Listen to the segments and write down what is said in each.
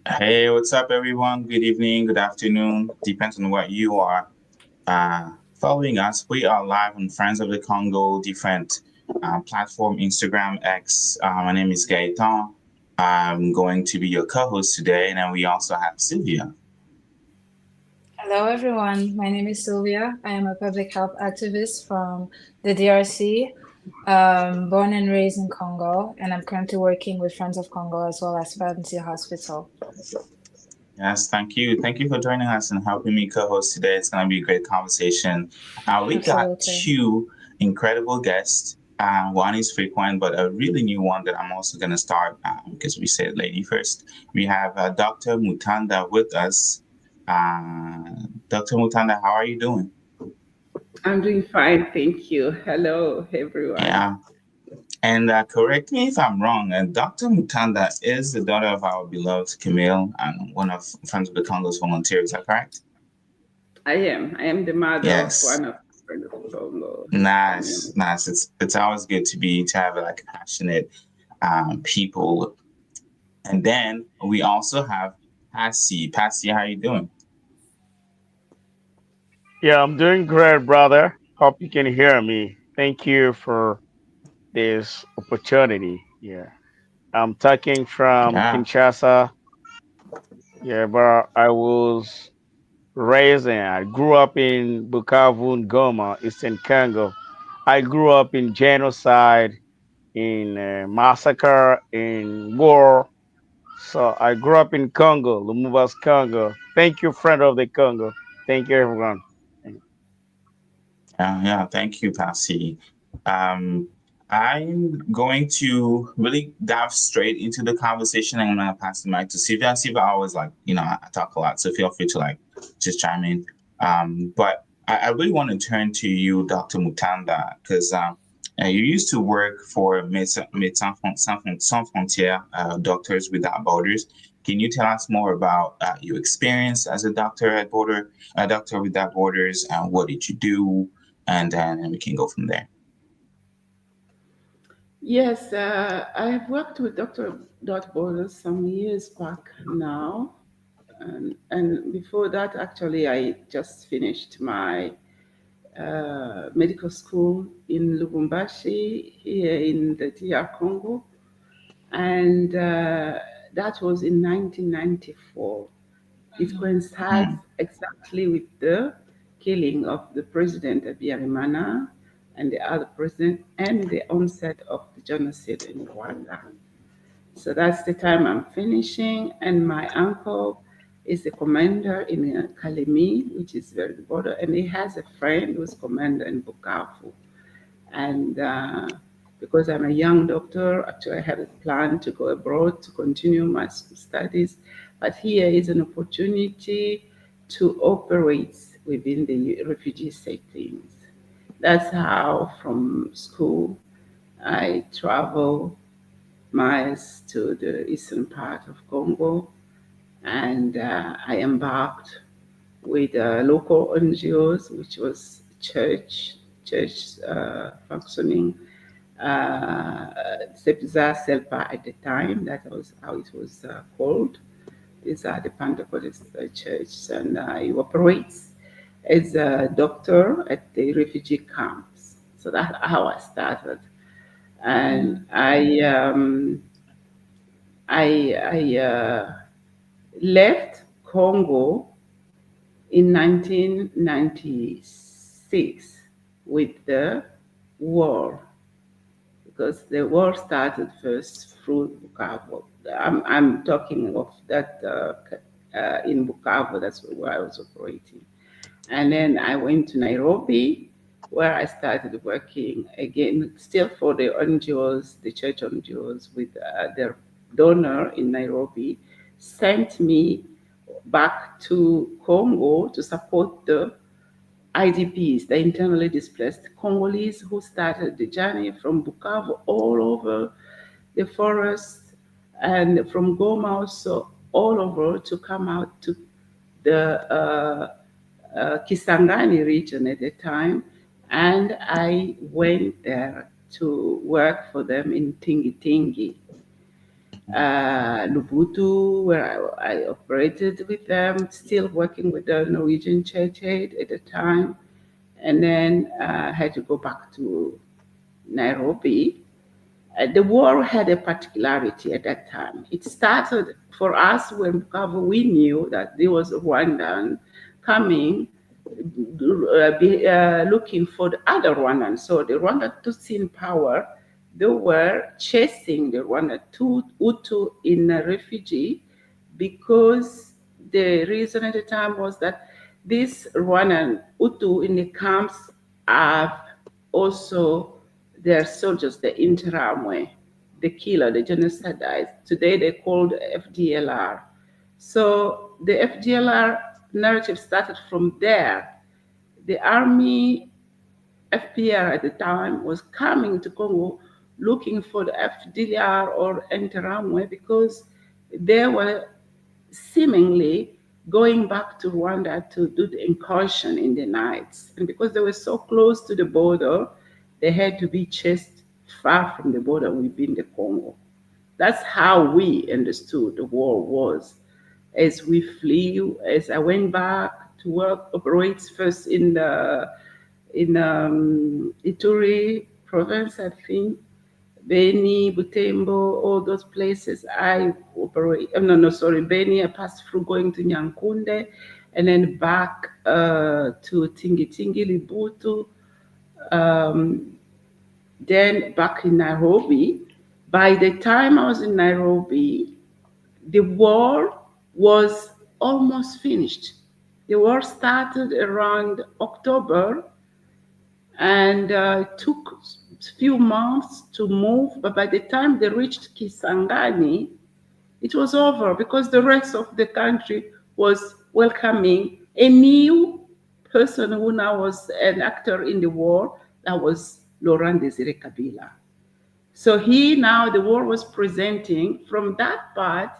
Hey, what's up, everyone? Good evening, good afternoon. Depends on what you are following us. We are live on Friends of the Congo, different platform, Instagram, X. My name is Gaetan. I'm going to be your co-host today, and then we also have Sylvia. Hello, everyone. My name is Sylvia. I am a public health activist from the DRC, born and raised in Congo, and I'm currently working with Friends of Congo as well as Fancy Hospital. Yes, thank you. Thank you for joining us and helping me co-host today. It's going to be a great conversation. We got Absolutely. two incredible guests. One is frequent, but a really new one that I'm also going to start because we said lady first. We have Dr. Mutanda with us. Dr. Mutanda, how are you doing? I'm doing fine, thank you. Hello, everyone. Yeah. And correct me if I'm wrong. Dr. Mutanda is the daughter of our beloved Camille and one of Friends of the Congo's volunteers. Is that correct? I am the mother of Yes. one of the friends of Congo, Nice, Camille. nice. It's always good to have like passionate people. And then we also have Passy. Passy, how you doing? Yeah, I'm doing great, brother. Hope you can hear me. Thank you for this opportunity. Yeah, I'm talking from Yeah. Kinshasa. Yeah, but I was raised and I grew up in Bukavu, Goma, Eastern Congo. I grew up in genocide, in massacre, in war. So I grew up in Congo, Lumumba's Congo. Thank you, friend of the Congo. Thank you, everyone. Yeah, thank you, Passy. Um, I'm going to really dive straight into the conversation. I'm gonna pass the mic to Sylvia. Sylvia always like, I talk a lot, so feel free to like just chime in. But I really want to turn to you, Dr. Mutanda, because you used to work for Sans Frontières, Doctors Without Borders. Can you tell us more about your experience as a doctor without borders, and what did you do? And then we can go from there. Yes, I have worked with Dr. Dot Borders some years back now. And before that, actually, I just finished my medical school in Lubumbashi, here in the DR Congo. And that was in 1994. It coincides Hmm. exactly with the killing of the president Habyarimana and the other president and the onset of the genocide in Rwanda. So that's the time I'm finishing, and my uncle is the commander in Kalemi, which is very the border, and he has a friend who's commander in Bukavu. And because I'm a young doctor, actually I had a plan to go abroad to continue my studies. But here is an opportunity to operate within the refugee settings. That's how from school I travel miles to the eastern part of Congo, and I embarked with local NGOs, which was church functioning, Sepza Selpa at the time. That was how it was called. These are the Pentecostal church, and he operates as a doctor at the refugee camps. So that's how I started, and Mm. I left Congo in 1996 with the war, because the war started first through Bukavu. I'm talking of that in Bukavu, that's where I was operating. And then I went to Nairobi, where I started working again, still for the NGOs, the church NGOs, with their donor in Nairobi, sent me back to Congo to support the IDPs, the internally displaced Congolese who started the journey from Bukavu all over the forest and from Goma also all over to come out to the Kisangani region at the time. And I went there to work for them in Tingi Tingi. Lubutu, where I operated with them, still working with the Norwegian Church Aid at the time, and then had to go back to Nairobi. The war had a particularity at that time. It started for us when Bukavu, we knew that there was a Rwandan coming, looking for the other Rwandan. So the Rwanda Tutsi in power, they were chasing the Rwanda Hutu in a refugee because the reason at the time was that these Rwandan Hutu in the camps have also their soldiers, the Interamwe, the killer, the genocides. Today they called FDLR. So the FDLR narrative started from there. The army, FPR at the time, was coming to Congo looking for the FDLR or Interamwe because they were seemingly going back to Rwanda to do the incursion in the nights. And because they were so close to the border, they had to be chased far from the border within the Congo. That's how we understood the war was. As we flew, as I went back to work, operates first in Ituri province, I think, Beni, Butembo, all those places I operate. No, sorry, Beni. I passed through going to Nyankunde, and then back to Tingi Tingi, Libutu, then back in Nairobi. By the time I was in Nairobi, the war was almost finished. The war started around October, and it took a few months to move, but by the time they reached Kisangani, it was over because the rest of the country was welcoming a new person who now was an actor in the war, that was Laurent Desire Kabila. So the war was presenting from that part,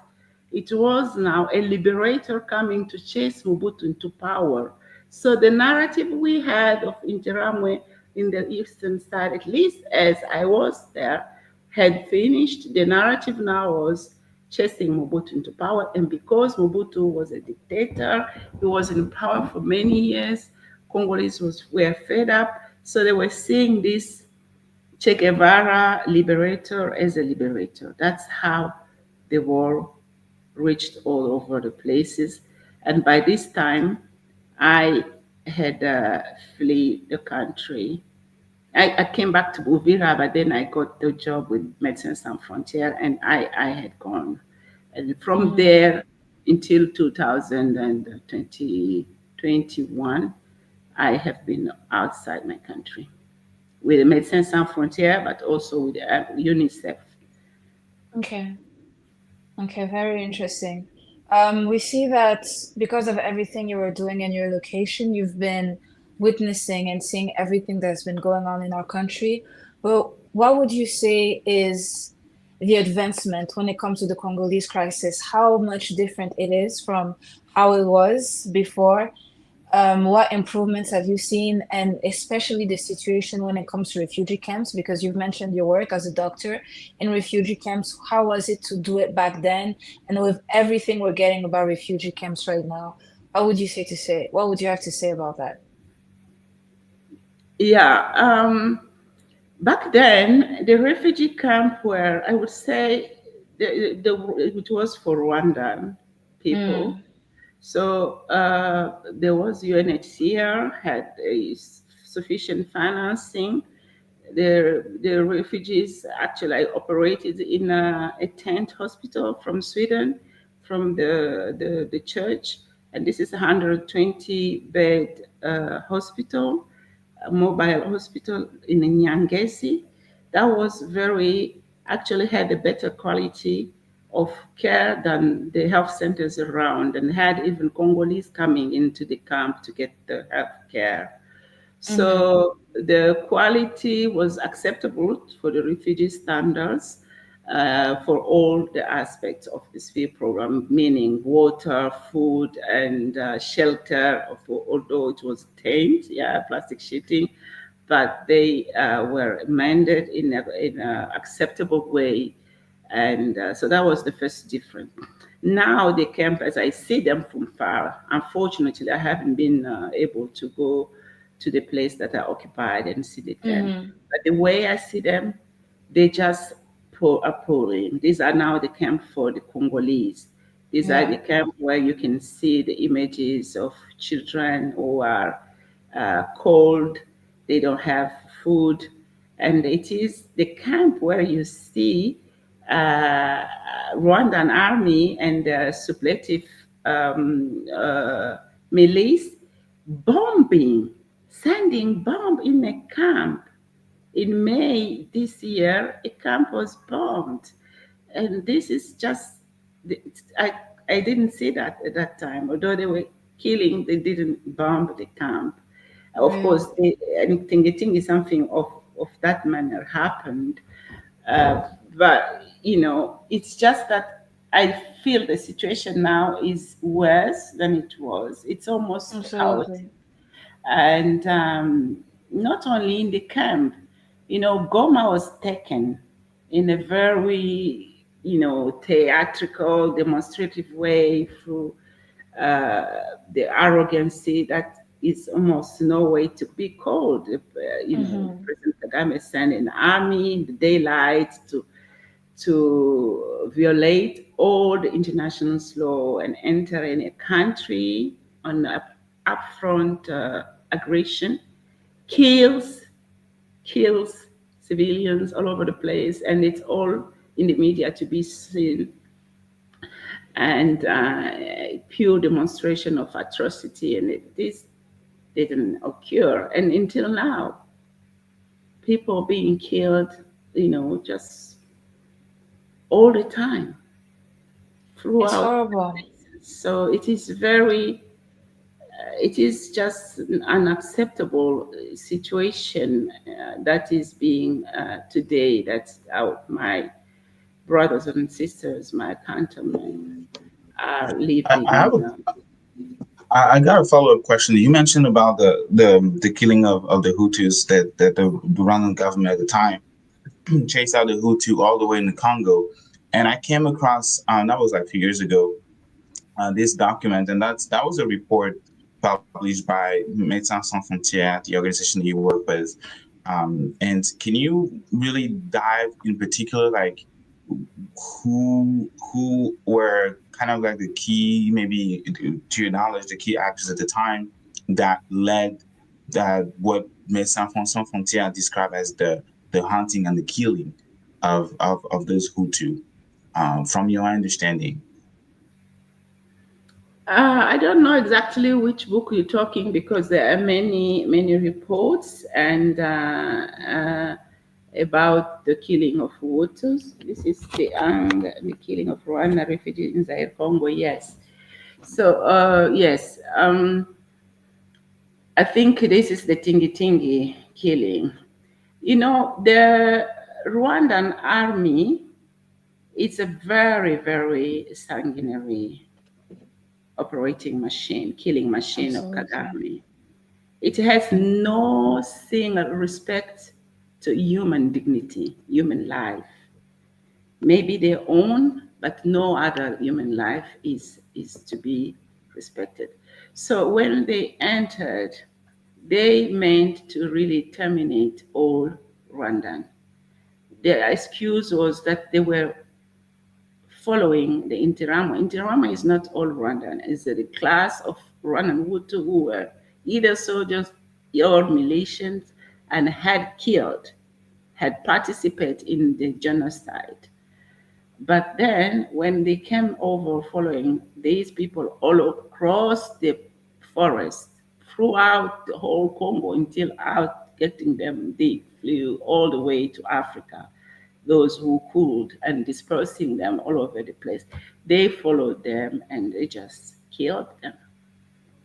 it was now a liberator coming to chase Mobutu into power. So the narrative we had of Interamwe in the eastern side, at least as I was there, had finished. The narrative now was chasing Mobutu into power. And because Mobutu was a dictator, he was in power for many years, Congolese were fed up. So they were seeing this Che Guevara liberator as a liberator. That's how the war reached all over the places. And by this time, I had fled the country. I came back to Uvira, but then I got the job with Médecins Sans Frontières, and I had gone. And from there until 2021, I have been outside my country with Médecins Sans Frontières, but also with UNICEF. Okay. Okay, very interesting. We see that because of everything you were doing in your location, you've been witnessing and seeing everything that's been going on in our country. Well, what would you say is the advancement when it comes to the Congolese crisis? How much different it is from how it was before? What improvements have you seen, and especially the situation when it comes to refugee camps? Because you've mentioned your work as a doctor in refugee camps. How was it to do it back then? And with everything we're getting about refugee camps right now, what would you what would you have to say about that? Yeah, back then, the refugee camp where I would say it was for Rwandan people. Mm, So there was UNHCR had sufficient financing. The refugees actually operated in a tent hospital from Sweden, from the church, and this is a 120 bed hospital, a mobile hospital in Nyangezi. That was actually had a better quality of care than the health centers around, and had even Congolese coming into the camp to get the health care. mm-hmm, So the quality was acceptable for the refugee standards for all the aspects of the SPHERE program, meaning water, food, and shelter, although it was tamed, plastic sheeting, but they were amended in an acceptable way. And so that was the first difference. Now the camp, as I see them from far, unfortunately, I haven't been able to go to the place that are occupied and see the camp. Mm-hmm. But the way I see them, they just are pouring. These are now the camp for the Congolese. These are Yeah. the camp where you can see the images of children who are cold, they don't have food, and it is the camp where you see uh, Rwandan army and suppletive um, uh, milice bombing, sending bomb in a camp. In May this year, a camp was bombed, and this is just I I didn't see that at that time. Although they were killing, they didn't bomb the camp. Of Yeah. course, anything the thing is something of that manner happened, but it's just that I feel the situation now is worse than it was. It's almost chaotic, Absolutely. and not only in the camp. Goma was taken in a very theatrical, demonstrative way through the arrogancy that is almost no way to be called. Mm-hmm. President Kagame sent an army in the daylight to violate all the international law and enter in a country on upfront aggression, kills kills civilians all over the place, and it's all in the media to be seen, and pure demonstration of atrocity, and this didn't occur. And until now, people being killed, just all the time It's throughout. horrible. So it is just an unacceptable situation that is being today, that my brothers and sisters, my countrymen, are I living have in. I got a follow up question. You mentioned about the killing of the Hutus that the Rwandan government at the time chased out the Hutu all the way in the Congo, and I came across that was like a few years ago this document, and that was a report published by Médecins Sans Frontières, the organization that you work with. And can you really dive in particular, like who were kind of like the key, maybe to your knowledge, the key actors at the time that led that what Médecins Sans Frontières described as the hunting and the killing of those Hutu, from your understanding? I don't know exactly which book you're talking, because there are many reports and about the killing of Hutus. This is the killing of Rwanda refugees in Zaire, Congo. Yes. So yes, I think this is the Tingi Tingi killing. The Rwandan army is a very, very sanguinary operating machine, killing machine of Absolutely. Kagame. It has no single respect to human dignity, human life. Maybe their own, but no other human life is to be respected. So when they entered, they meant to really terminate all Rwandan. Their excuse was that they were following the Intirama. Intirama is not all Rwandan. It's the class of Rwandan Hutu who were either soldiers or militias and had killed, had participated in the genocide. But then when they came over following these people all across the forest, throughout the whole Congo until out getting them, they flew all the way to Africa, those who could, and dispersing them all over the place. They followed them and they just killed them.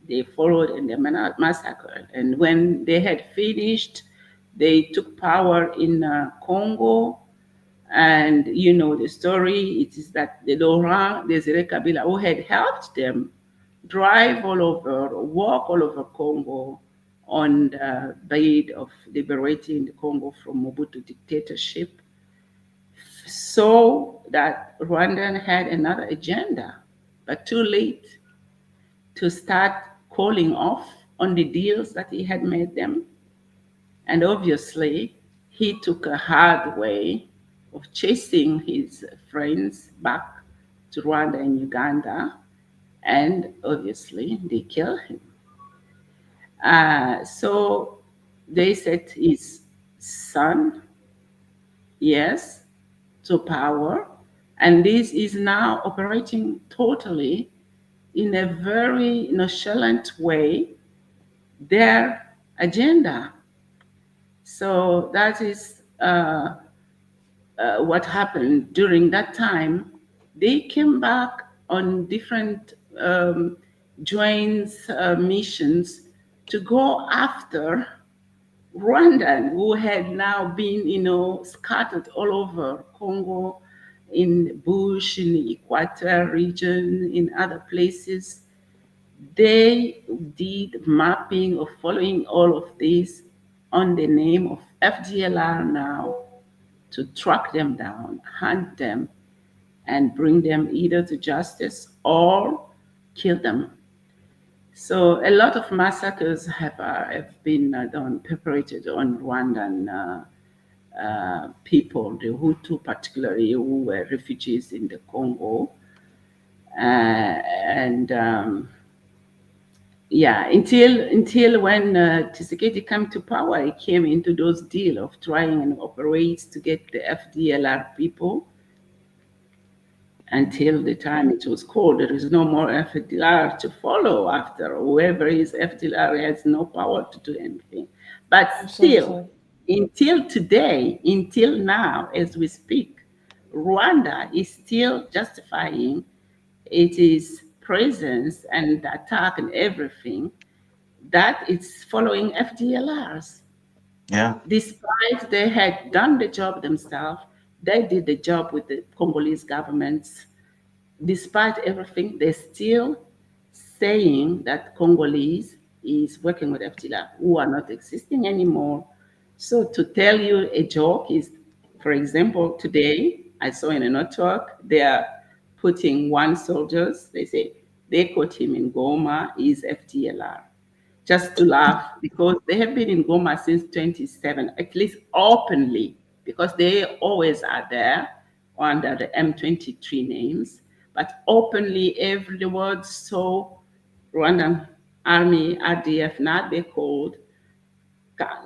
They followed and they massacred. And when they had finished, they took power in Congo, and you know the story. It is that the Laurent Desire Kabila, who had helped them drive all over, walk all over Congo on the bid of liberating the Congo from Mobutu dictatorship, saw that Rwandan had another agenda, but too late to start calling off on the deals that he had made them. And obviously, he took a hard way of chasing his friends back to Rwanda and Uganda, and obviously, they killed him. So they set his son, yes, to power, and this is now operating totally in a very nonchalant way their agenda. So that is what happened during that time. They came back on different joint missions to go after Rwandan, who had now been, scattered all over Congo, in bush, in the Equator region, in other places. They did mapping of following all of this on the name of FDLR now to track them down, hunt them, and bring them either to justice or kill them. So a lot of massacres have been done, perpetrated on Rwandan people, the Hutu particularly, who were refugees in the Congo. And yeah, until when Tshisekedi came to power, he came into those deal of trying and operate to get the FDLR people. Until the time it was called, there is no more FDLR to follow after. Whoever is FDLR has no power to do anything. But still, until today, until now, as we speak, Rwanda is still justifying its presence and attack and everything that it's following FDLRs. Yeah. Despite they had done the job themselves, they did the job with the Congolese governments. Despite everything, they're still saying that Congolese is working with FDLR, who are not existing anymore. So to tell you a joke is, for example, today I saw in a network, they are putting one soldiers, they say they caught him in Goma, is FDLR, just to laugh, because they have been in Goma since 27, at least openly, because they always are there under the M23 names, but openly every word saw Rwandan Army, RDF, not they called,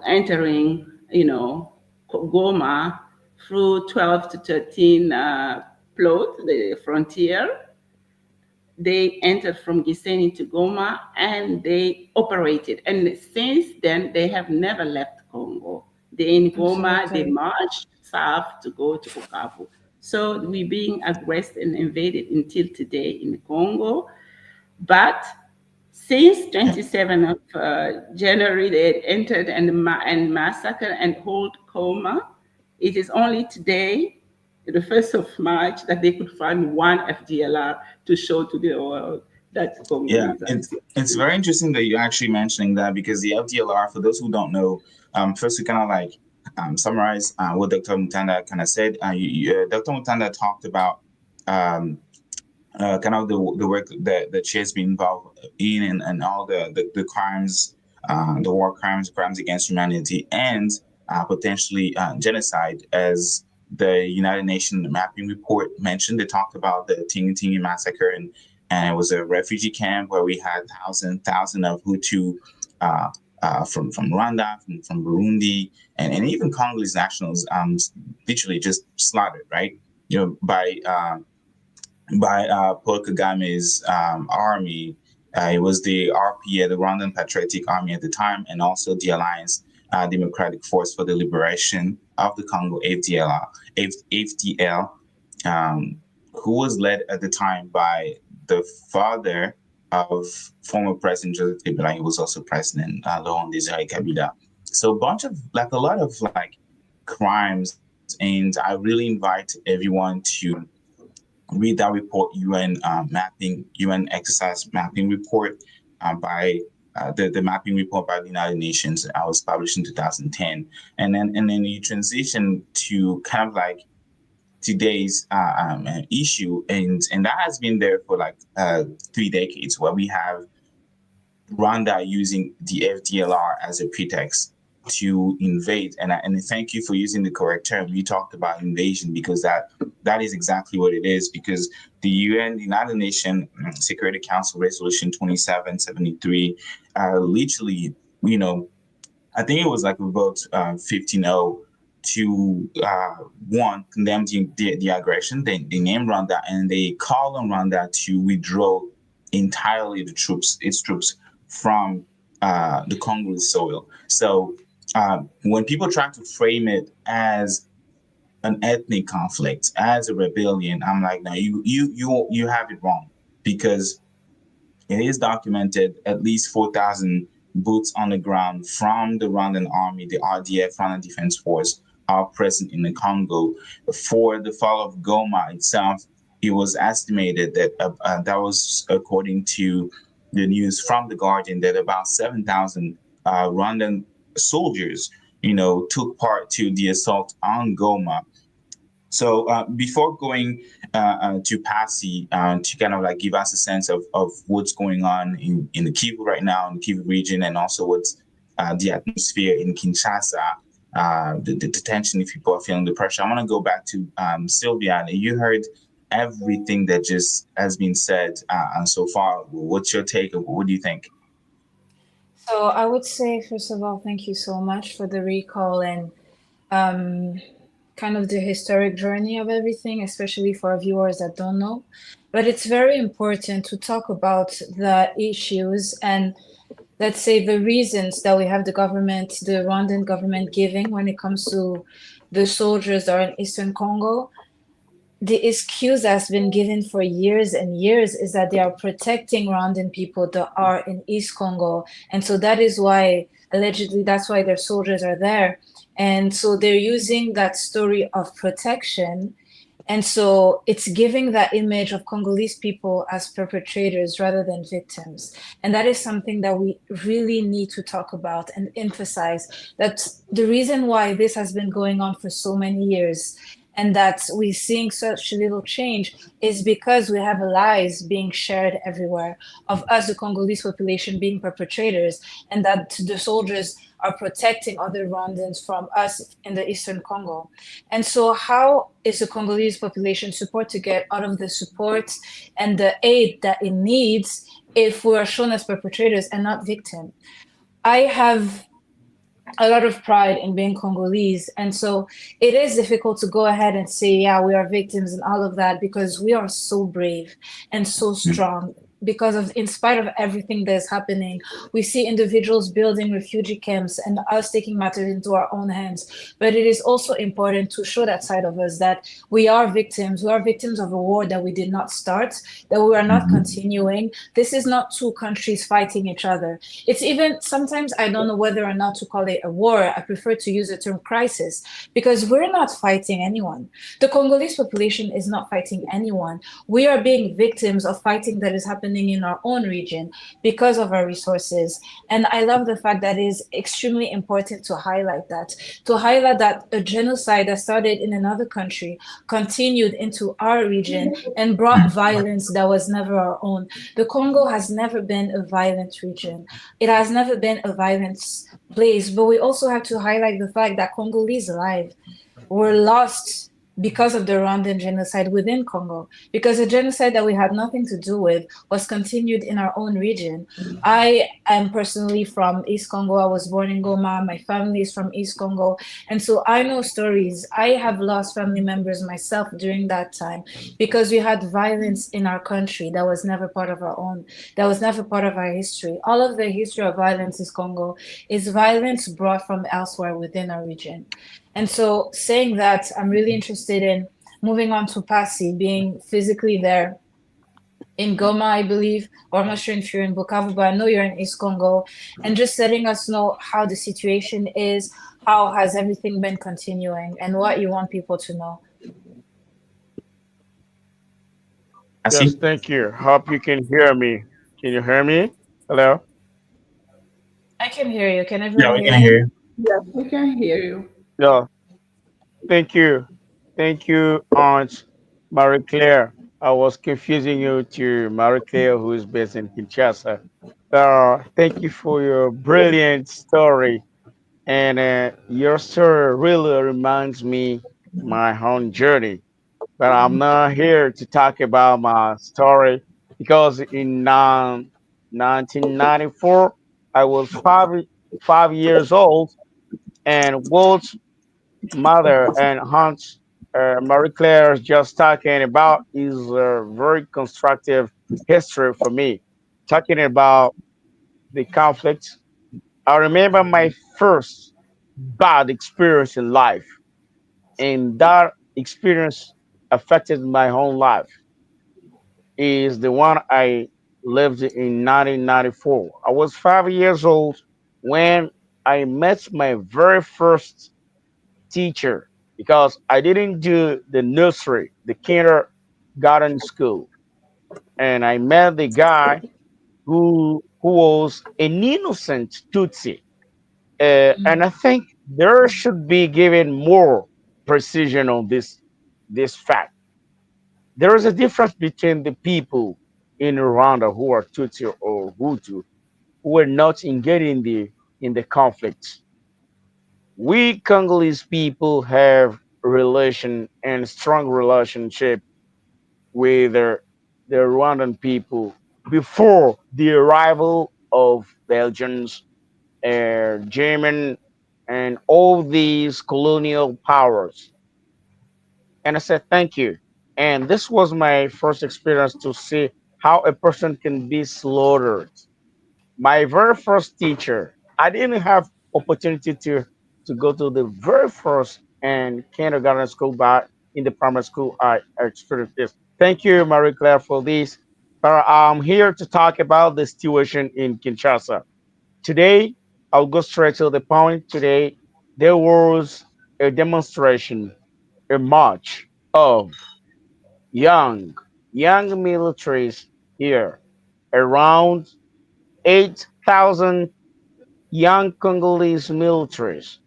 entering, Goma through 12 to 13 plot, the frontier. They entered from Gisenyi to Goma and they operated. And since then, they have never left Congo. They in Goma, they marched south to go to Bukavu. So we're being aggressed and invaded until today in Congo. But since 27th of January, they had entered and massacred and hold Goma. It is only today, the 1st of March, that they could find one FDLR to show to the world that Congo is. It's very interesting that you're actually mentioning that, because the FDLR, for those who don't know, first we kind of like summarize what Dr. Mutanda kind of said. Dr. Mutanda talked about kind of the work that she has been involved in, and all the crimes, the war crimes against humanity, and potentially genocide, as the United Nations mapping report mentioned. They talked about the Tingi massacre, and it was a refugee camp where we had thousands of Hutu from Rwanda, from Burundi, and even Congolese nationals, literally just slaughtered, right? By Paul Kagame's army. It was the RPA, the Rwandan Patriotic Army at the time, and also the Alliance Democratic Force for the Liberation of the Congo, AFDL, who was led at the time by the father of former President Joseph Kabila. He was also President Laurent Desire Kabila. So a lot of crimes, and I really invite everyone to read that report, UN exercise mapping report by the mapping report by the United Nations. I was published in 2010, and then you transition to kind of like today's issue, and that has been there for like 3 decades, where we have Rwanda using the FDLR as a pretext to invade. And thank you for using the correct term. You talked about invasion, because that is exactly what it is. Because the UN, the United Nations Security Council Resolution 2773, literally, I think it was like a vote 15-0 to one, condemn the aggression. They named Rwanda, and they call on Rwanda to withdraw entirely its troops from the Congolese soil. So when people try to frame it as an ethnic conflict, as a rebellion, I'm like, no, you have it wrong, because it is documented at least 4,000 boots on the ground from the Rwandan army, the RDF, Rwanda Defense Force, are present in the Congo. For the fall of Goma itself, it was estimated that that was according to the news from the Guardian, that about 7,000 Rwandan soldiers, took part to the assault on Goma. So before going to Passy, to kind of like give us a sense of what's going on in the Kivu right now, in the Kivu region, and also what's the atmosphere in Kinshasa, the tension, if people are feeling the pressure, I want to go back to Sylvia. You heard everything that just has been said so far. What's your take? What do you think? So I would say, first of all, thank you so much for the recall and kind of the historic journey of everything, especially for our viewers that don't know. But it's very important to talk about the issues and, let's say, the reasons that we have the Rwandan government giving when it comes to the soldiers that are in Eastern Congo. The excuse that's been given for years and years is that they are protecting Rwandan people that are in East Congo. And so that is why, allegedly, that's why their soldiers are there. And so they're using that story of protection. And so it's giving that image of Congolese people as perpetrators rather than victims. And that is something that we really need to talk about and emphasize, that the reason why this has been going on for so many years and that we're seeing such little change is because we have lies being shared everywhere of us, the Congolese population, being perpetrators, and that the soldiers are protecting other Rwandans from us in the Eastern Congo. And so how is the Congolese population supposed to get out of the support and the aid that it needs if we are shown as perpetrators and not victims? I have a lot of pride in being Congolese. And so it is difficult to go ahead and say, yeah, we are victims and all of that, because we are so brave and so strong. Because of, in spite of everything that's happening, we see individuals building refugee camps and us taking matters into our own hands. But it is also important to show that side of us, that we are victims. We are victims of a war that we did not start, that we are not continuing. This is not two countries fighting each other. It's even, sometimes I don't know whether or not to call it a war. I prefer to use the term crisis, because we're not fighting anyone. The Congolese population is not fighting anyone. We are being victims of fighting that is happening in our own region because of our resources. And I love the fact that it is extremely important to highlight that a genocide that started in another country continued into our region and brought violence that was never our own. The Congo has never been a violent region. It has never been a violent place, but we also have to highlight the fact that Congolese lives were lost because of the Rwandan genocide within Congo, because a genocide that we had nothing to do with was continued in our own region. I am personally from East Congo. I was born in Goma. My family is from East Congo. And so I know stories. I have lost family members myself during that time because we had violence in our country that was never part of our own, that was never part of our history. All of the history of violence in Congo is violence brought from elsewhere within our region. And so saying that, I'm really interested in moving on to Passy, being physically there in Goma, I believe, or I'm not sure if you're in Bukavu, but I know you're in East Congo, and just letting us know how the situation is, how has everything been continuing, and what you want people to know. I Yes, see. thank you. Hope you can hear me. Can you hear me? Hello? I can hear you. Can Yeah, everyone we hear can me? hear you. Yes, we can hear you. Yeah, thank you. Thank you, Aunt Marie Claire. I was confusing you to Marie Claire, who is based in Kinshasa. Thank you for your brilliant story. And your story really reminds me my own journey. But I'm not here to talk about my story because in 1994, I was 5 years old, and Walt's mother and Aunt Marie Claire just talking about is a very constructive history for me. Talking about the conflict, I remember my first bad experience in life, and that experience affected my whole life. Is the one I lived in 1994. I was 5 years old when I met my very first teacher because I didn't do the nursery, the kindergarten school, and I met the guy who was an innocent Tutsi. And I think there should be given more precision on this fact. There is a difference between the people in Rwanda who are Tutsi or Hutu who are not engaged in the conflict. We Congolese people have relation and strong relationship with the Rwandan people before the arrival of Belgians, German, and all these colonial powers. And I said, thank you. And this was my first experience to see how a person can be slaughtered. My very first teacher, I didn't have opportunity to go to the very first and kindergarten school, but in the primary school, I experienced this. Thank you, Marie Claire, for this. I'm here to talk about the situation in Kinshasa. Today, I'll go straight to the point. Today, there was a demonstration, a march of young, young militaries here, around 8,000 young Congolese militaries.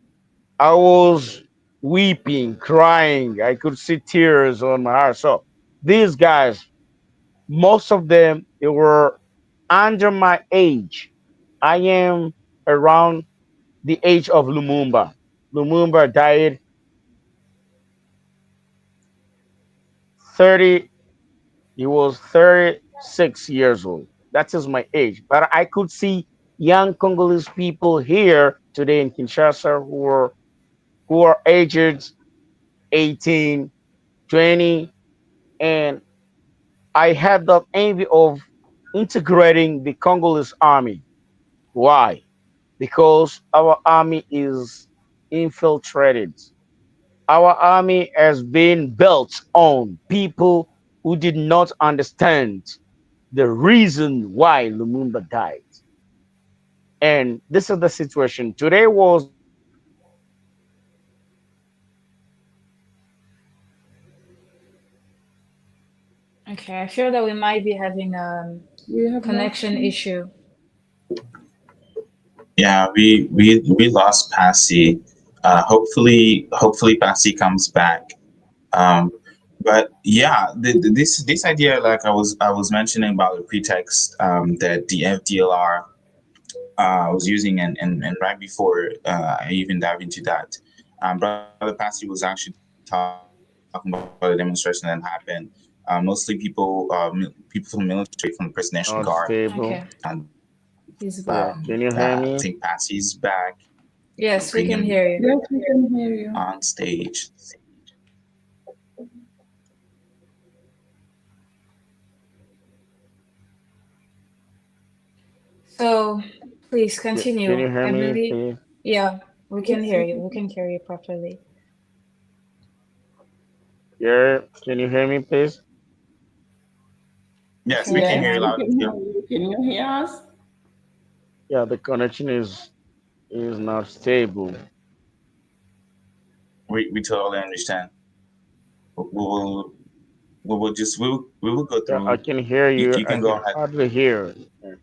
I was weeping, crying. I could see tears on my heart. So these guys, most of them, they were under my age. I am around the age of Lumumba. Lumumba died 30, he was 36 years old. That is my age. But I could see young Congolese people here today in Kinshasa who are aged 18, 20, and I had the envy of integrating the Congolese army. Why? Because our army is infiltrated. Our army has been built on people who did not understand the reason why Lumumba died. And this is the situation. Today was the first Okay, I feel that we might be having a We have lost connection him. issue. Yeah, we lost Passy. Hopefully Passy comes back. Um, but yeah, this idea, like I was mentioning about the pretext that the FDLR was using, and right before I even dive into that, Brother Passy was actually talking about the demonstration that happened. Mostly people from the military, from the Presidential Guard, not stable. and He's Yeah, back. can you I hear think me? Passy's back. Yes, we Bring can him hear you. Yes, we can hear you. on stage. So please Can continue. you hear I me, believe, please? yeah, we can Yes, hear we you. We can. can hear you properly. Yeah, can you hear me, please? Yes, we can Yes, hear you Okay. we loud and can clear. hear you. Can you hear us? Yeah, the connection is not stable. We totally understand. We will we will go Yeah, I through. can hear you. You I can go can ahead. hardly hear. Yeah,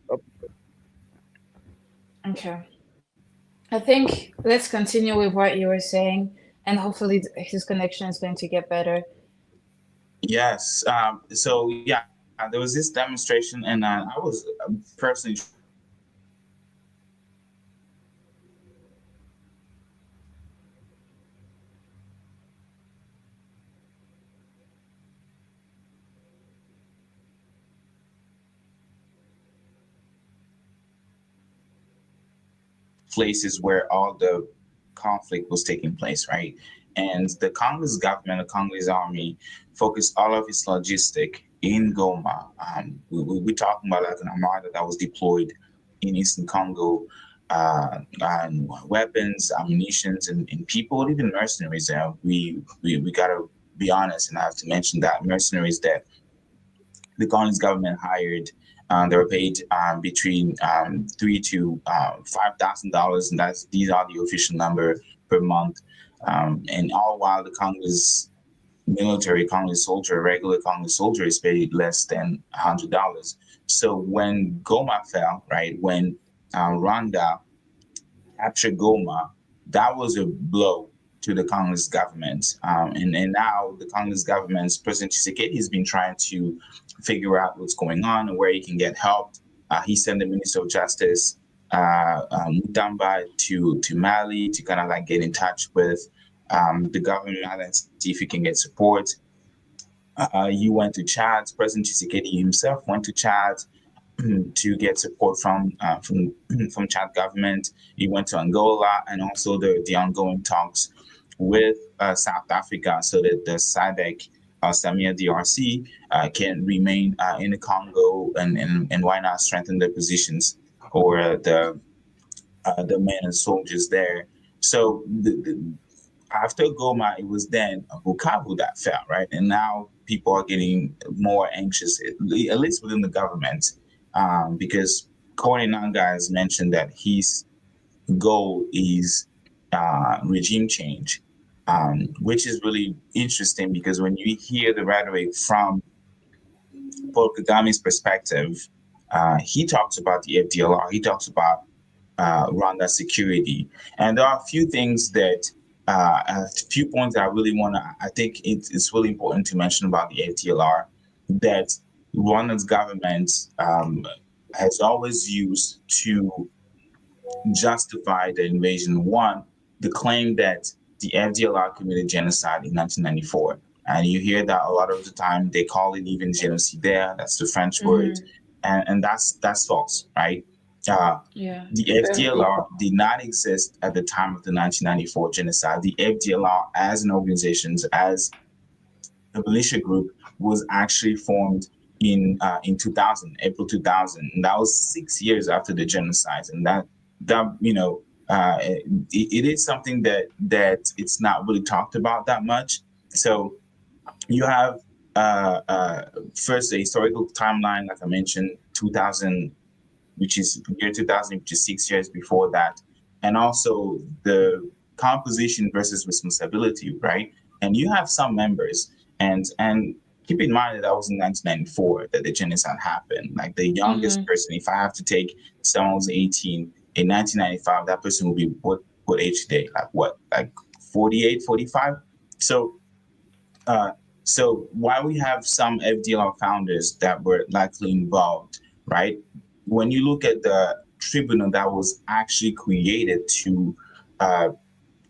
Okay. I think let's continue with what you were saying. and hopefully his connection is going to get better. Yes. So yeah, there was this demonstration, and I was personally trying to get in touch with places where all the conflict was taking place, right? And the Congolese government, the Congolese army, focused all of its logistic in Goma. We're talking about like an armada that was deployed in Eastern Congo, and weapons, ammunition, and people, even mercenaries. We gotta be honest, and I have to mention that mercenaries that the Congolese government hired. They were paid between $3,000 to $5,000, and these are the official number per month. And all while the Congolese military, Congolese soldier, regular Congolese soldier is paid less than $100. So when Goma fell, right, when Rwanda captured Goma, that was a blow to the Congolese government. And now the Congolese government's President Tshisekedi has been trying to figure out what's going on and where he can get help. He sent the Minister of Justice, Mutamba, to Mali to kind of like get in touch with the government and see if he can get support. He went to Chad. President Tshisekedi himself went to Chad to get support from Chad government. He went to Angola, and also the ongoing talks with South Africa so that the SADC, Samia DRC, can remain in the Congo, and why not strengthen their positions or the men and soldiers there. So after Goma, it was then Bukavu that fell, right? And now people are getting more anxious, at least within the government, because Corey Nanga has mentioned that his goal is regime change, which is really interesting because when you hear the rhetoric from Paul Kagame's perspective, he talks about the FDLR, he talks about Rwanda security, and there are a few things that a few points that I really want to. I think it's really important to mention about the FDLR that Rwanda's government has always used to justify the invasion. One, the claim that the FDLR committed genocide in 1994. And you hear that a lot of the time. They call it even genocidaire. That's the French word, and that's false, right? Yeah. The FDLR did not exist at the time of the 1994 genocide. The FDLR, as an organization, as a militia group, was actually formed in 2000, April 2000, and that was 6 years after the genocide. And that it is something that it's not really talked about that much. So you have first the historical timeline, like I mentioned, 2000, which is year 2000, which is 6 years before that, and also the composition versus responsibility, right? And you have some members, and keep in mind that that was in 1994 that the genocide happened. Like the youngest person, if I have to take someone who's 18 in 1995, that person will be what age today? Like what? Like 48, 45? So so while we have some FDLR founders that were likely involved, right? When you look at the tribunal that was actually created to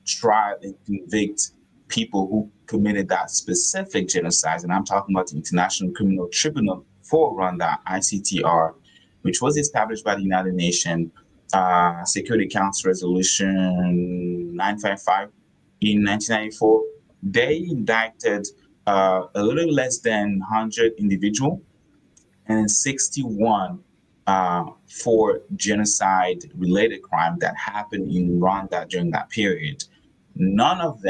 try and convict people who committed that specific genocide, and I'm talking about the International Criminal Tribunal for Rwanda, ICTR, which was established by the United Nations Security Council Resolution 955 in 1994, they indicted a little less than 100 individuals and 61 for genocide-related crime that happened in Rwanda during that period. None of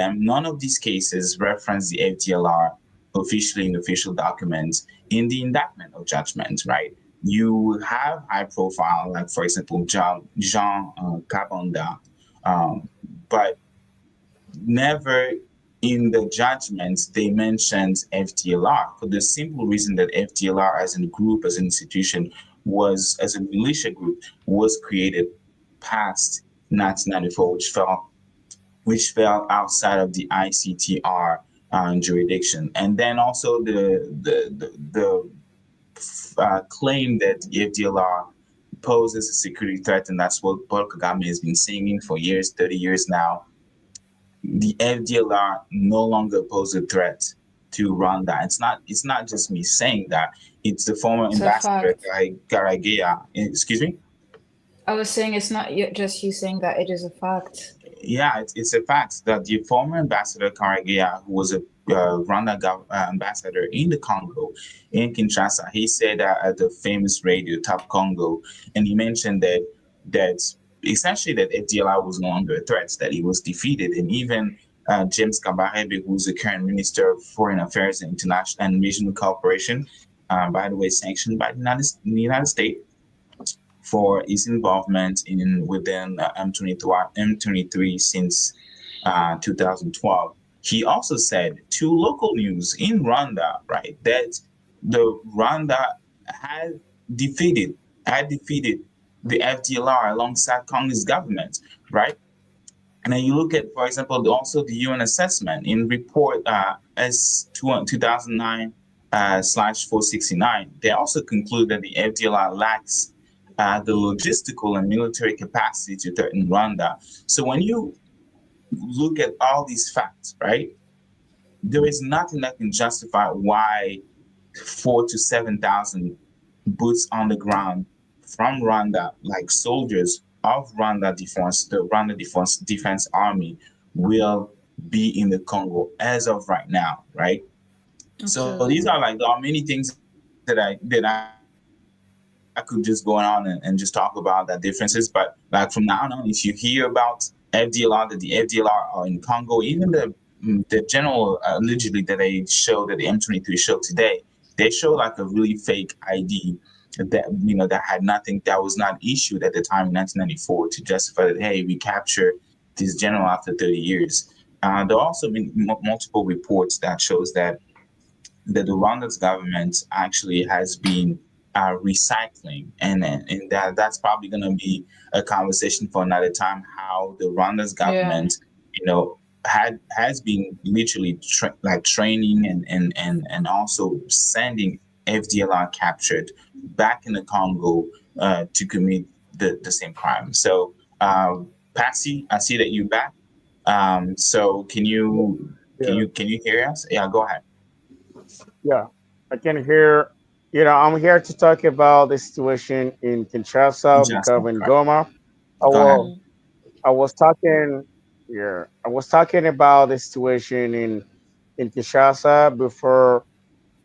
these cases reference the FDLR officially in official documents in the indictment or judgment, right? You have high profile, like for example, Jean Kabonda, but never in the judgments they mentioned FDLR for the simple reason that FDLR as a group, as an institution, was as a militia group was created past 1994, which fell which fell outside of the ICTR jurisdiction. And then also the claim that the FDLR poses a security threat, and that's what Paul Kagame has been saying for years, 30 years now. The FDLR no longer pose a threat to Rwanda. It's not just me saying that. It's the former It's a ambassador fact. Garagia. Excuse me. I was saying it's not just you saying that, it is a fact. Yeah, it's a fact that the former ambassador Karagia, who was a Rwanda ambassador in the Congo, in Kinshasa, he said at the famous radio Top Congo, and he mentioned that essentially that FDLR was no longer a threat, that he was defeated, and even James Kabarebe, who's the current Minister of Foreign Affairs and International and Regional Cooperation, by the way, sanctioned by the United States for his involvement in within M23 since 2012. He also said to local news in Rwanda, right, that the Rwanda had defeated had defeated the FDLR alongside Congo's government, right? And then you look at, for example, also the UN assessment in report S 2009 slash 469. They also conclude that the FDLR lacks the logistical and military capacity to threaten Rwanda. So when you look at all these facts, right, there is nothing that can justify why 4 to 7 thousand boots on the ground from Rwanda, like soldiers of the Rwanda Defense Army, will be in the Congo as of right now, right? So these are Absolutely. like there are many things that I could just go on and just talk about the differences. But like from now on, if you hear about FDLR, that the FDLR are in Congo, even the general allegedly that they show that the M23 show today, they show like a really fake ID that that had nothing, that was not issued at the time in 1994 to justify that, hey, we captured this general after 30 years. There are also been multiple reports that shows that the Rwanda's government actually has been recycling, and that's probably going to be a conversation for another time. How the Rwanda's Yeah. government, has been literally training and also sending FDLR captured back in the Congo to commit the same crime. So, Patsy, I see that you're back. So Yeah, can you hear us? Yeah, go ahead. yeah. I can hear. I'm here to talk about the situation in Kinshasa, Just Bukavu, and right. Goma. I Go ahead. was, Mm-hmm. I was talking. Yeah, I was talking about the situation in Kinshasa before.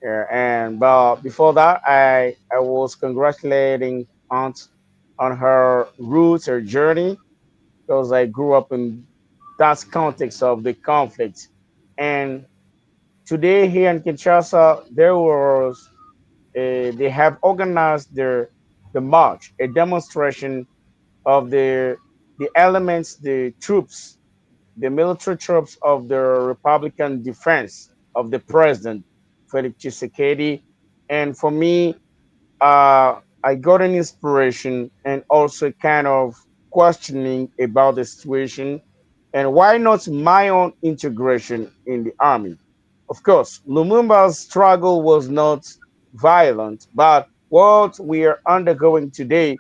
Yeah, and but before that, I was congratulating Aunt on her roots, her journey, because I grew up in that context of the conflict. And today here in Kinshasa, they have organized the march, a demonstration of the elements, the troops, the military troops of the Republican defense of the president, Felix Tshisekedi. And for me, I got an inspiration and also kind of questioning about the situation and why not my own integration in the army. Of course, Lumumba's struggle was not violent, but what we are undergoing today,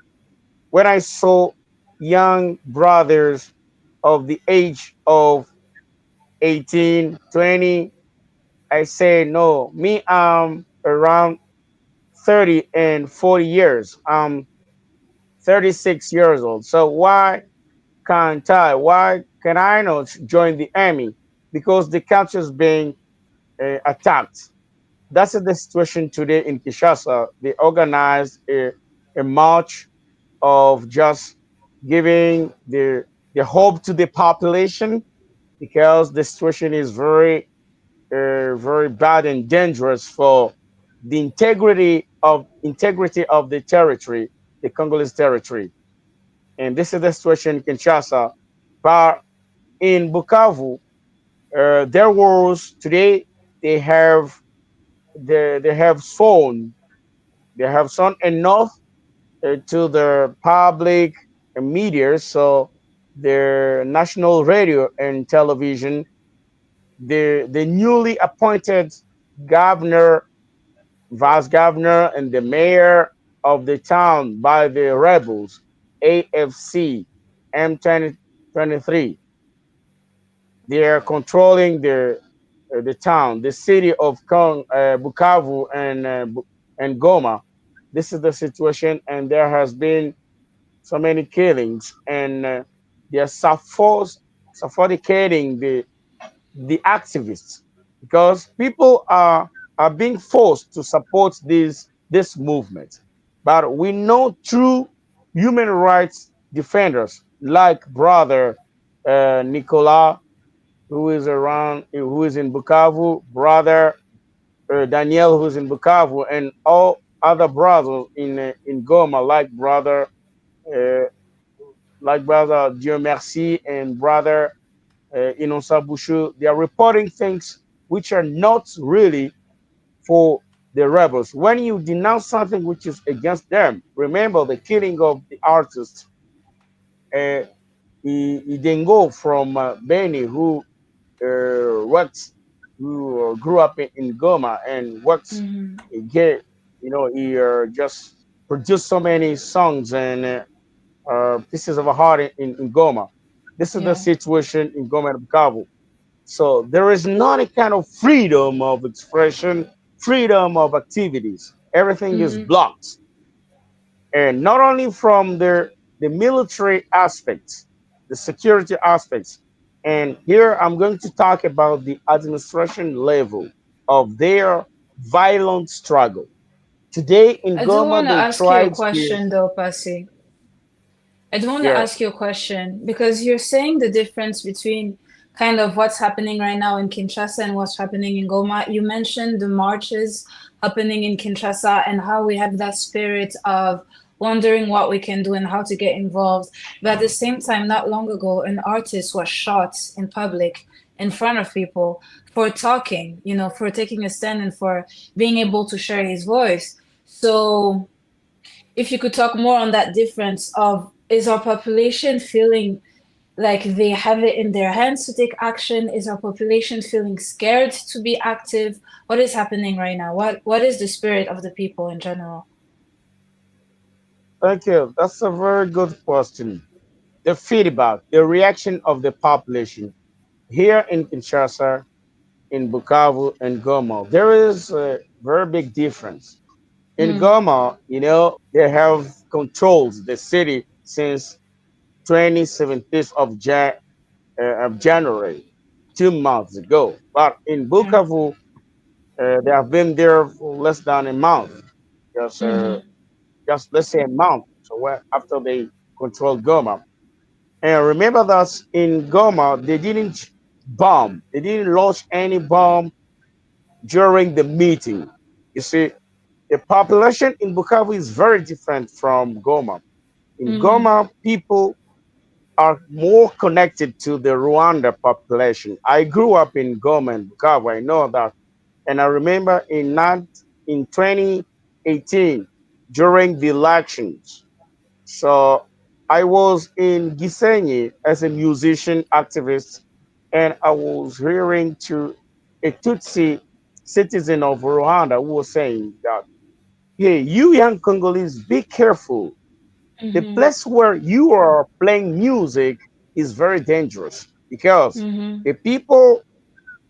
when I saw young brothers of the age of 18, 20, I say, no, me, I'm around 30 and 40 years. I'm 36 years old. So why can't I? Why can I not join the army? Because the country is being attacked. That's the situation today in Kinshasa. They organized a march of just giving the hope to the population because the situation is very bad and dangerous for the integrity of the territory, the Congolese territory. And this is the situation in Kinshasa. But in Bukavu, there was today they have they have sown enough to the public media, so their national radio and television, the newly appointed governor, vice governor, and the mayor of the town by the rebels, AFC M2023. They are controlling the town, the city of Bukavu and Goma. This is the situation, and there has been so many killings, and they are suffocating the activists because people are being forced to support this movement. But we know true human rights defenders like brother Nicolas, who is around, who is in Bukavu, brother Daniel, who is in Bukavu, and all other brothers in Goma, uh, like brother Dieu Merci and brother Inosa Bushu. They are reporting things which are not really for the rebels. When you denounce something which is against them, remember the killing of the artist uh, Idengo from Beni, worked, who grew up in Goma and worked. Mm-hmm. Get, he just produced so many songs and pieces of a heart in Goma. This is the Yeah. situation in Goma and Bukavu. So there is not a kind of freedom of expression, freedom of activities. Everything is Mm-hmm. blocked, and not only from the military aspects, the security aspects. And here I'm going to talk about the administration level of their violent struggle. Today in I do Goma, want to they ask you a tried to, question though, Pasi. I do want to yeah, ask you a question because you're saying the difference between kind of what's happening right now in Kinshasa and what's happening in Goma. You mentioned the marches happening in Kinshasa and how we have that spirit of wondering what we can do and how to get involved. But at the same time, not long ago, an artist was shot in public in front of people for talking, for taking a stand and for being able to share his voice. So if you could talk more on that difference of is our population feeling like they have it in their hands to take action? Is our population feeling scared to be active? What is happening right now? What is the spirit of the people in general? thank you. That's a very good question. The feedback, the reaction of the population here in Kinshasa, in Bukavu, and Goma, there is a very big difference. In Mm, Goma, they have controlled the city since 27th of January, 2 months ago. But in yeah. Bukavu, they have been there for less than a month, just uh, Mm-hmm. just let's say a month. So after they controlled Goma, and remember that in Goma they didn't bomb, they didn't launch any bomb during the meeting. You see, the population in Bukavu is very different from Goma. In Mm-hmm. Goma, people are more connected to the Rwanda population. I grew up in Goma and Bukavu. I know that, and I remember in 2018 during the elections. So I was in Gisenyi as a musician activist, and I was hearing to a Tutsi citizen of Rwanda who was saying that, hey, you young Congolese, be careful. The Mm-hmm. place where you are playing music is very dangerous because Mm-hmm. the people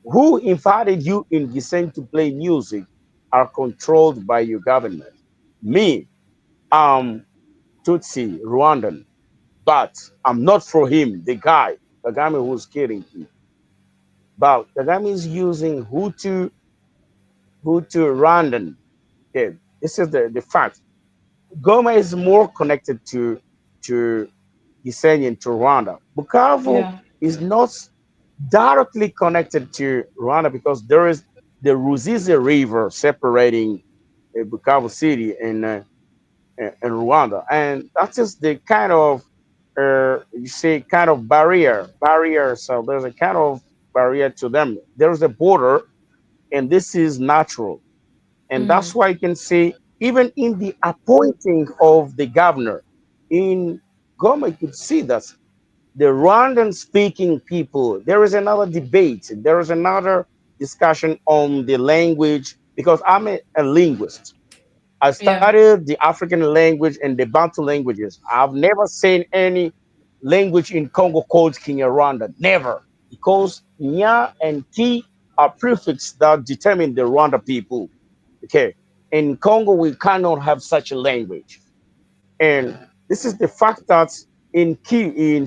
who invited you in Gisenyi to play music are controlled by your government. Me, I'm Tutsi, Rwandan, but I'm not for him, the guy, Kagame who's killing people. But Kagame is using Hutu Rwandan. Okay, this is the fact. Goma is more connected to Gisenyi and to Rwanda. Bukavu Yeah. is not directly connected to Rwanda because there is the Ruzizi River separating Bukavu City and Rwanda, and that is the kind of you say kind of barrier. So there's a kind of barrier to them. There's a border, and this is natural, and that's Mm, why you can see even in the appointing of the governor in Goma, you could see that the Rwandan speaking people, there is another debate, there is another discussion on the language because I'm a linguist. I Yeah. studied the African language and the Bantu languages. I've never seen any language in Congo called Kinyarwanda. Never. Because Nya and Ki are prefixes that determine the Rwanda people. Okay. In Congo, we cannot have such a language. And this is the fact that in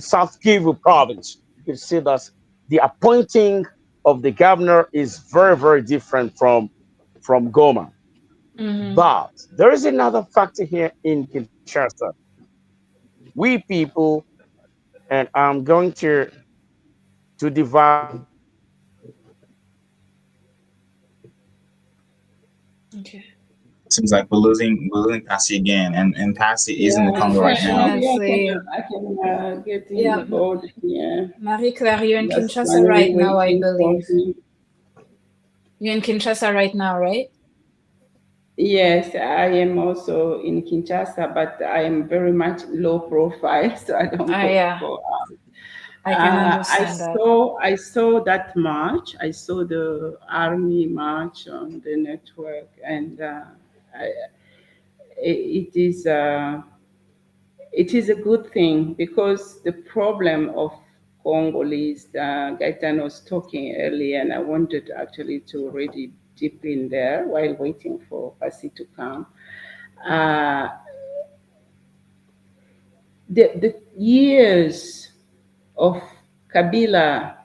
South Kivu province, you can see that the appointing of the governor is very, very different from Goma. Mm-hmm. But there is another factor here in Kinshasa. We people, and I'm going to divide this into Okay. Seems like we're losing Passy again, and Passy is in the Yeah, Congo right now. maybe Unfortunately, I can get in yeah. the board. Yeah, Marie-Claire, you're in just Kinshasa finally right now, I waiting for believe. him. You're in Kinshasa right now, right? Yes, I am also in Kinshasa, but I am very much low profile, so I don't Ah, yeah, go. I can I understand that. saw that march. I saw the army march on the network, and I, it is a good thing because the problem of Congolese, Gaetano was talking earlier, and I wanted actually to already dip in there while waiting for Pasi to come. Uh, the years of Kabila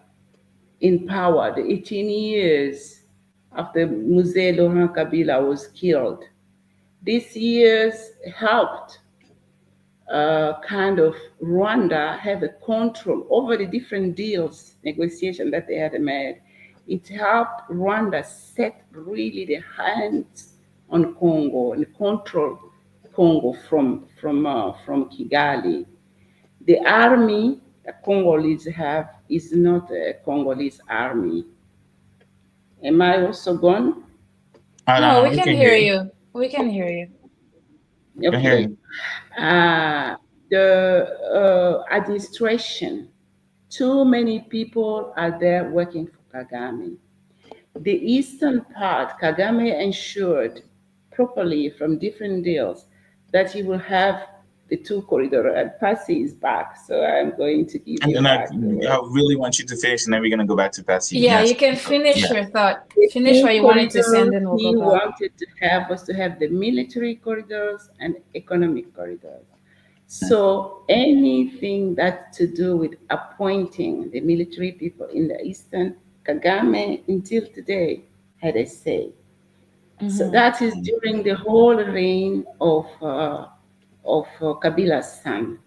in power, the 18 years after Mzee Laurent Kabila was killed, these years helped kind of Rwanda have a control over the different deals, negotiation that they had made. It helped Rwanda set really the hands on Congo and control Congo from Kigali. The army that Congolese have is not a Congolese army. Am I also gone? Oh, no, No, no, we we can can hear hear you. you. We can hear you. We can hear Okay. you. The administration, too many people are there working for Kagame. The eastern part, Kagame ensured properly from different deals that he will have the two corridor and Pasi is back. So I'm going to give you And back the I word. really want you to finish, and then we're gonna go back to Passy. Yeah, you Yes. can finish Yeah. your thought. The Finish two what you wanted to say, and corridors then we'll go he back. wanted to have was to have the military corridors and economic corridors. So anything that to do with appointing the military people in the eastern, Kagame until today had a say. So Mm-hmm. that is during the whole reign of Kabila's son.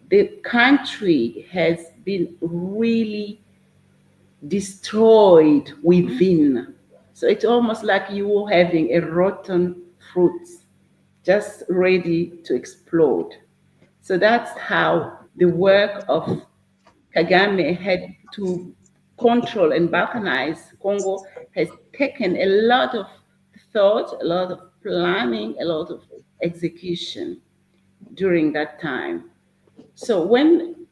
The country has been really destroyed within. So it's almost like you having a rotten fruit just ready to explode. So that's how the work of Kagame had to control and balkanize Congo has taken a lot of thought, a lot of planning, a lot of execution during that time. So when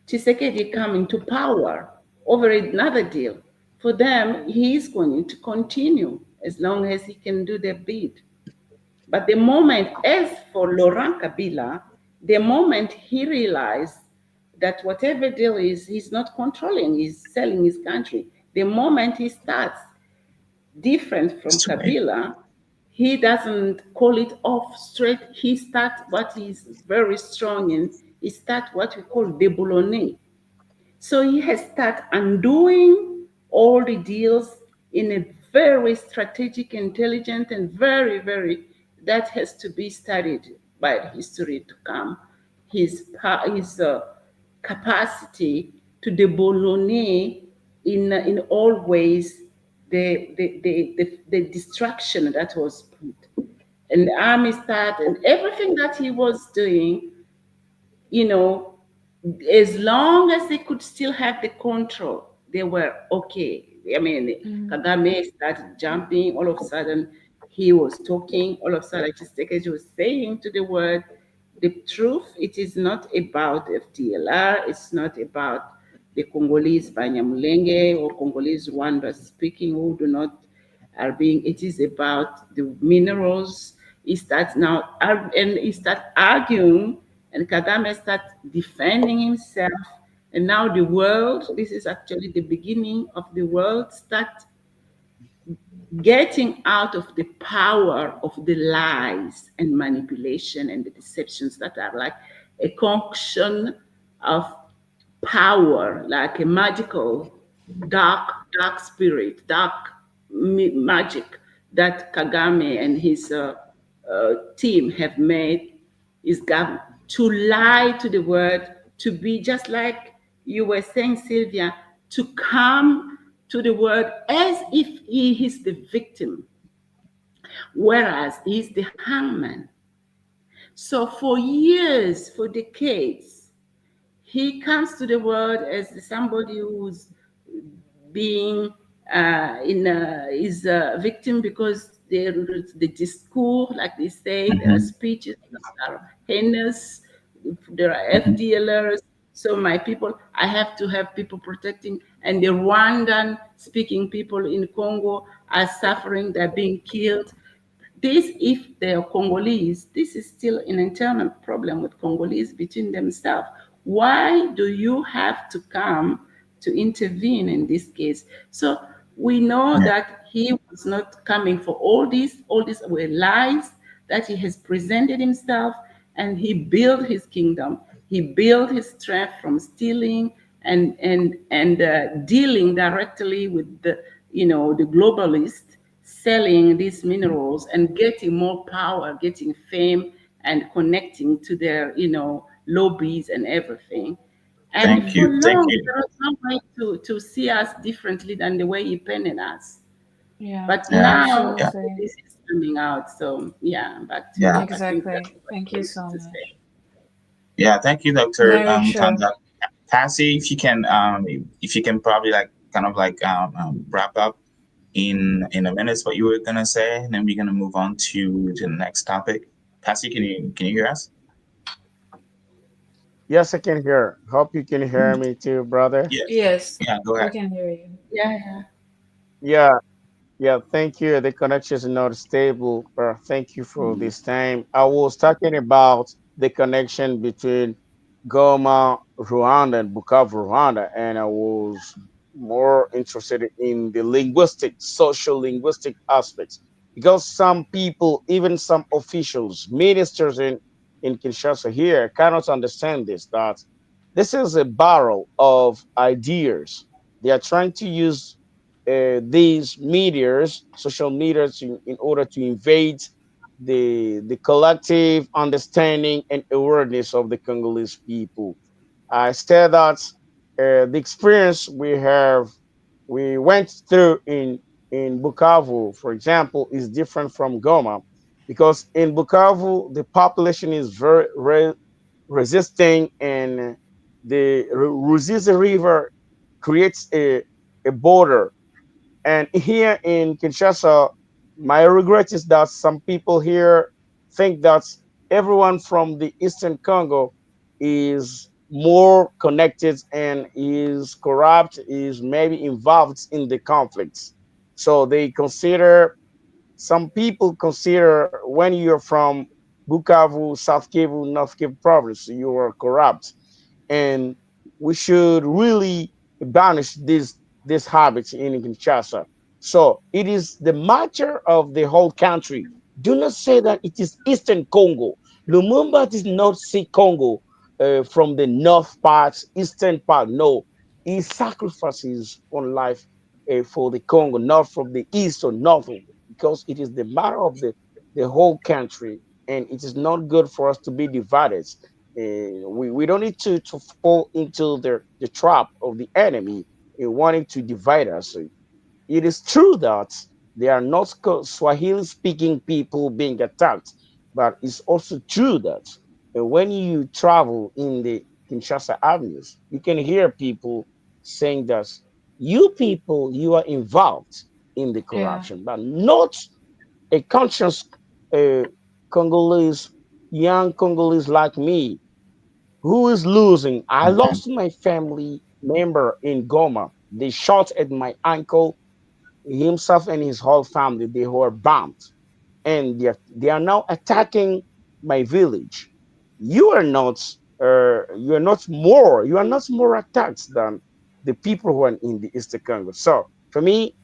Tshisekedi come into power over another deal, for them, he is going to continue as long as he can do the bid. But the moment, as for Laurent Kabila, the moment he realized that whatever deal is, he's not controlling, he's selling his country. The moment he starts different from It's too late. Kabila, he doesn't call it off straight. He starts what he's very strong in. He starts what we call déboulonner. So he has started undoing all the deals in a very strategic, intelligent, and very, very, that has to be studied by history to come. His capacity to déboulonner in all ways the destruction that was put. And the army started, and everything that he was doing, you know, as long as they could still have the control, they were okay. I mean, Mm-hmm. Kagame started jumping. All of a sudden, he was talking. All of a sudden, Tshisekedi was saying to the word, the truth. It is not about FDLR. It's not about the Congolese Banyamulenge or Congolese Rwanda speaking who do not are being. It is about the minerals. He starts now and he start arguing, and Kagame start defending himself. And now the world. This is actually the beginning of the world. Start getting out of the power of the lies and manipulation and the deceptions that are like a concoction of power, like a magical dark spirit, dark magic that Kagame and his team have made is government to lie to the word, to be just like you were saying, Sylvia, to come to the word as if he is the victim, whereas he's the hangman. So for years, for decades, he comes to the world as somebody who's being is a victim because the discourse, like they say, there are Mhm. speeches that are heinous, there are Mhm. FDLers. So my people, I have to have people protecting, and the Rwandan speaking people in Congo are suffering, they're being killed. This, if they are Congolese, this is still an internal problem with Congolese between themselves. Why do you have to come to intervene in this case? So we know Yeah. that he was not coming for all these were lies that he has presented himself, and he built his kingdom. He built his strength from stealing and dealing directly with the globalists, selling these minerals and getting more power, getting fame, and connecting to their lobbies and everything. And Thank for you. Thank long, you. there was no way to see us differently than the way he painted us. Yeah, But Yeah. now Yeah. absolutely. this is coming out. So yeah, back to Yeah. you. I think that's Exactly. what Thank I you wanted so to say. much. Yeah. Thank you, Dr. Very true. Tanda. Cassie, if you can probably like kind of like wrap up in a minute what you were gonna say, and then we're gonna move on to the next topic. Cassie, can you hear us? Yes, I can hear. Hope you can hear me too, brother. Yes. Yes, Yeah. Go we ahead. can hear you. Yeah, yeah. Yeah, yeah, thank you. The connection is not stable, but thank you for Mm. this time. I was talking about the connection between Goma, Rwanda, and Bukavu, Rwanda, and I was more interested in the linguistic, social linguistic aspects because some people, even some officials, ministers in Kinshasa here, cannot understand this. That this is a barrel of ideas. They are trying to use these medias, social medias, in order to invade the collective understanding and awareness of the Congolese people. I said that the experience we went through in Bukavu, for example, is different from Goma, because in Bukavu the population is very resisting, and the Ruzizi River creates a border. And here in Kinshasa, my regret is that some people here think that everyone from the Eastern Congo is more connected and is corrupt, is maybe involved in the conflicts. So they consider, some people consider, when you're from Bukavu, South Kivu, North Kivu province, you are corrupt. And we should really banish this habit in Kinshasa. So it is the matter of the whole country. Do not say that it is Eastern Congo. Lumumba did not see Congo from the north part, eastern part. No, he sacrifices on life for the Congo, not from the east or north, because it is the matter of the whole country, and it is not good for us to be divided. We don't need to fall into the trap of the enemy wanting to divide us. It is true that there are not Swahili speaking people being attacked, but it's also true that when you travel in the Kinshasa avenues, you can hear people saying that you people, you are involved in the Yeah, corruption, but not a conscious uh, Congolese young Congolese like me who is losing. I Mhm. lost my family member in Goma. They shot at my uncle, himself and his whole family. They were bombed, and they are now attacking my village. You are not. You are not more. You are not more attacked than the people who are in the Eastern Congo. So for me,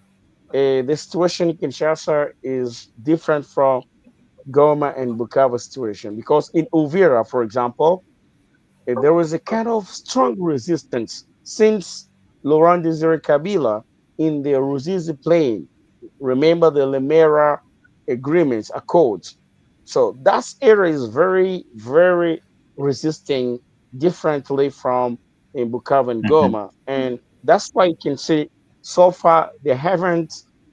the situation in Kinshasa is different from Goma and Bukavu situation because in Uvira, for example, there was a kind of strong resistance since Laurent Desire Kabila in the Ruzizi plain. Remember the Lemera agreements, accords. So that area is very, very resisting differently from in Bukavu and Mhm. Goma. And that's why you can see so far they haven't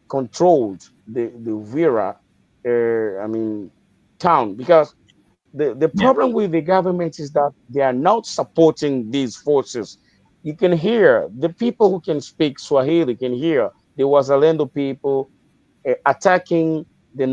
controlled the Vera, I mean, town because the Yeah. problem with the government is that they are not supporting these forces. You can hear the people who can speak Swahili can hear the Wazalendo people attacking the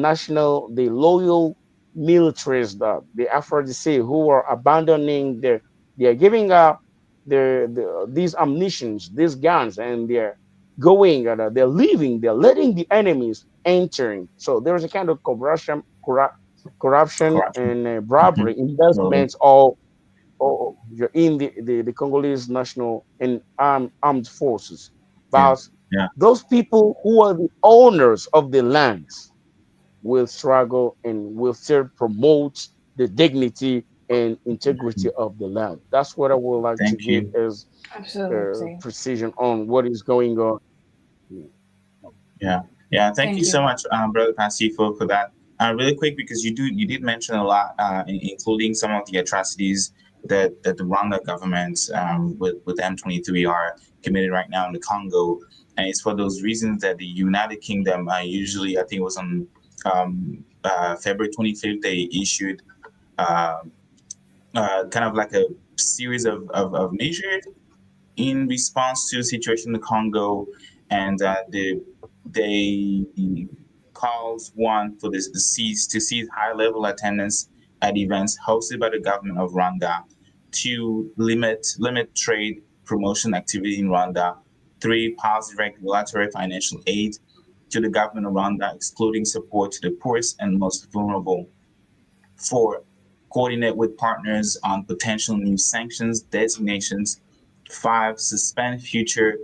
loyal militaries, the FRDC, who are abandoning they are giving up these ammunitions, these guns, and they're going, they're leaving, they're letting the enemies entering. So there's a kind of corruption Corruption. and Mhm. robbery Totally. investments all in the Congolese national and armed forces. Yeah. But Yeah. those people who are the owners of the lands will struggle and will still promote the dignity and integrity Mhm. of the land. That's what I would like to Thank give you. as Absolutely. precision on what is going on. Yeah, yeah. Thank you Thank so you. much, Brother Pasifo, for that. Really quick, because you did mention a lot, including some of the atrocities that the Rwanda government with M23 are committed right now in the Congo, and it's for those reasons that the United Kingdom usually, I think it was on February 25th, they issued uh, kind of like a series of measures in response to the situation in the Congo, and they calls one for this to cease high level attendance at events hosted by the government of Rwanda, to limit trade promotion activity in Rwanda, three, pause regulatory financial aid to the government of Rwanda, excluding support to the poorest and most vulnerable. Four, coordinate with partners on potential new sanctions designations. Five, suspend future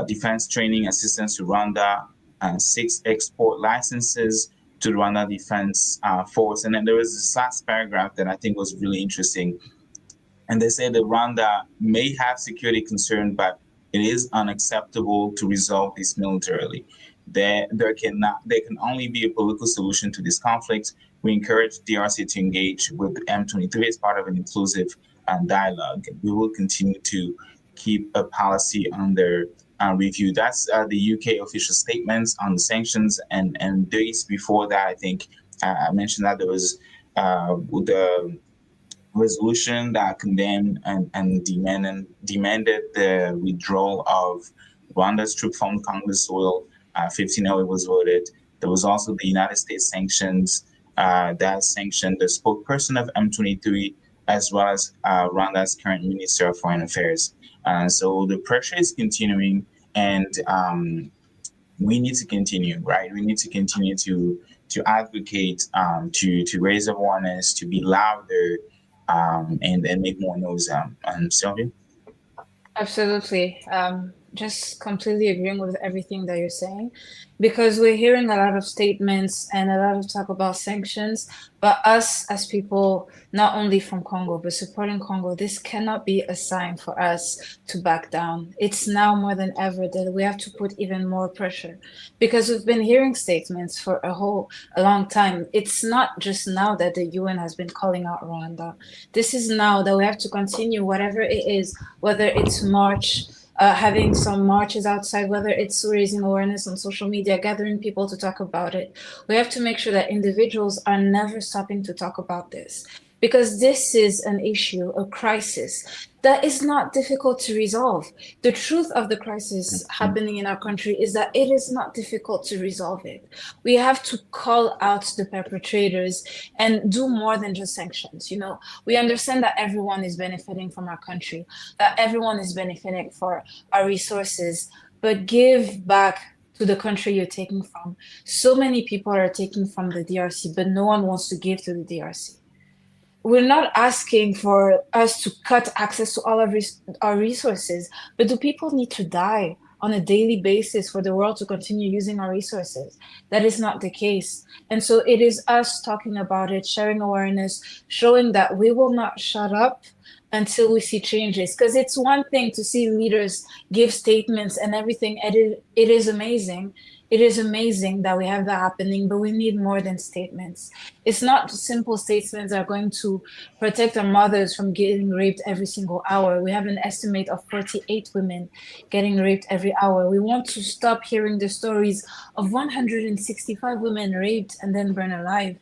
defense training assistance to Rwanda. And six, export licenses to the Rwanda Defense Force. And then there was this last paragraph that I think was really interesting, and they say that Rwanda may have security concerns, but it is unacceptable to resolve this militarily. There can only be a political solution to this conflict. We encourage DRC to engage with M23 as part of an inclusive dialogue. We will continue to keep a policy under review. That's the UK official statements on the sanctions, and days before that, I think I mentioned that there was the resolution that condemned and demanded the withdrawal of Rwanda's troops from Congo's soil. 15-0 was voted. There was also the United States sanctions that sanctioned the spokesperson of M23 as well as Rwanda's current Minister of Foreign Affairs. So the pressure is continuing, and we need to continue, right? We need to continue to advocate, to raise awareness, to be louder, and make more noise. Sylvia. Absolutely. Just completely agreeing with everything that you're saying, because we're hearing a lot of statements and a lot of talk about sanctions, but us as people, not only from Congo, but supporting Congo, this cannot be a sign for us to back down. It's now more than ever that we have to put even more pressure, because we've been hearing statements for a long time. It's not just now that the UN has been calling out Rwanda. This is now that we have to continue whatever it is, whether it's March, having some marches outside, whether it's raising awareness on social media, gathering people to talk about it. We have to make sure that individuals are never stopping to talk about this. because this is an issue, a crisis that is not difficult to resolve. The truth of the crisis happening in our country is that it is not difficult to resolve it. We have to call out the perpetrators and do more than just sanctions. We understand that everyone is benefiting from our country, that everyone is benefiting for our resources, but give back to the country you're taking from. So many people are taking from the DRC, but no one wants to give to the DRC. We're not asking for us to cut access to all of our resources, but do people need to die on a daily basis for the world to continue using our resources? That is not the case. And so it is us talking about it, sharing awareness, showing that we will not shut up until we see changes. Because it's one thing to see leaders give statements and everything. It is amazing. It is amazing that we have that happening, but we need more than statements. It's not simple statements that are going to protect our mothers from getting raped every single hour. We have an estimate of 48 women getting raped every hour. We want to stop hearing the stories of 165 women raped and then burned alive.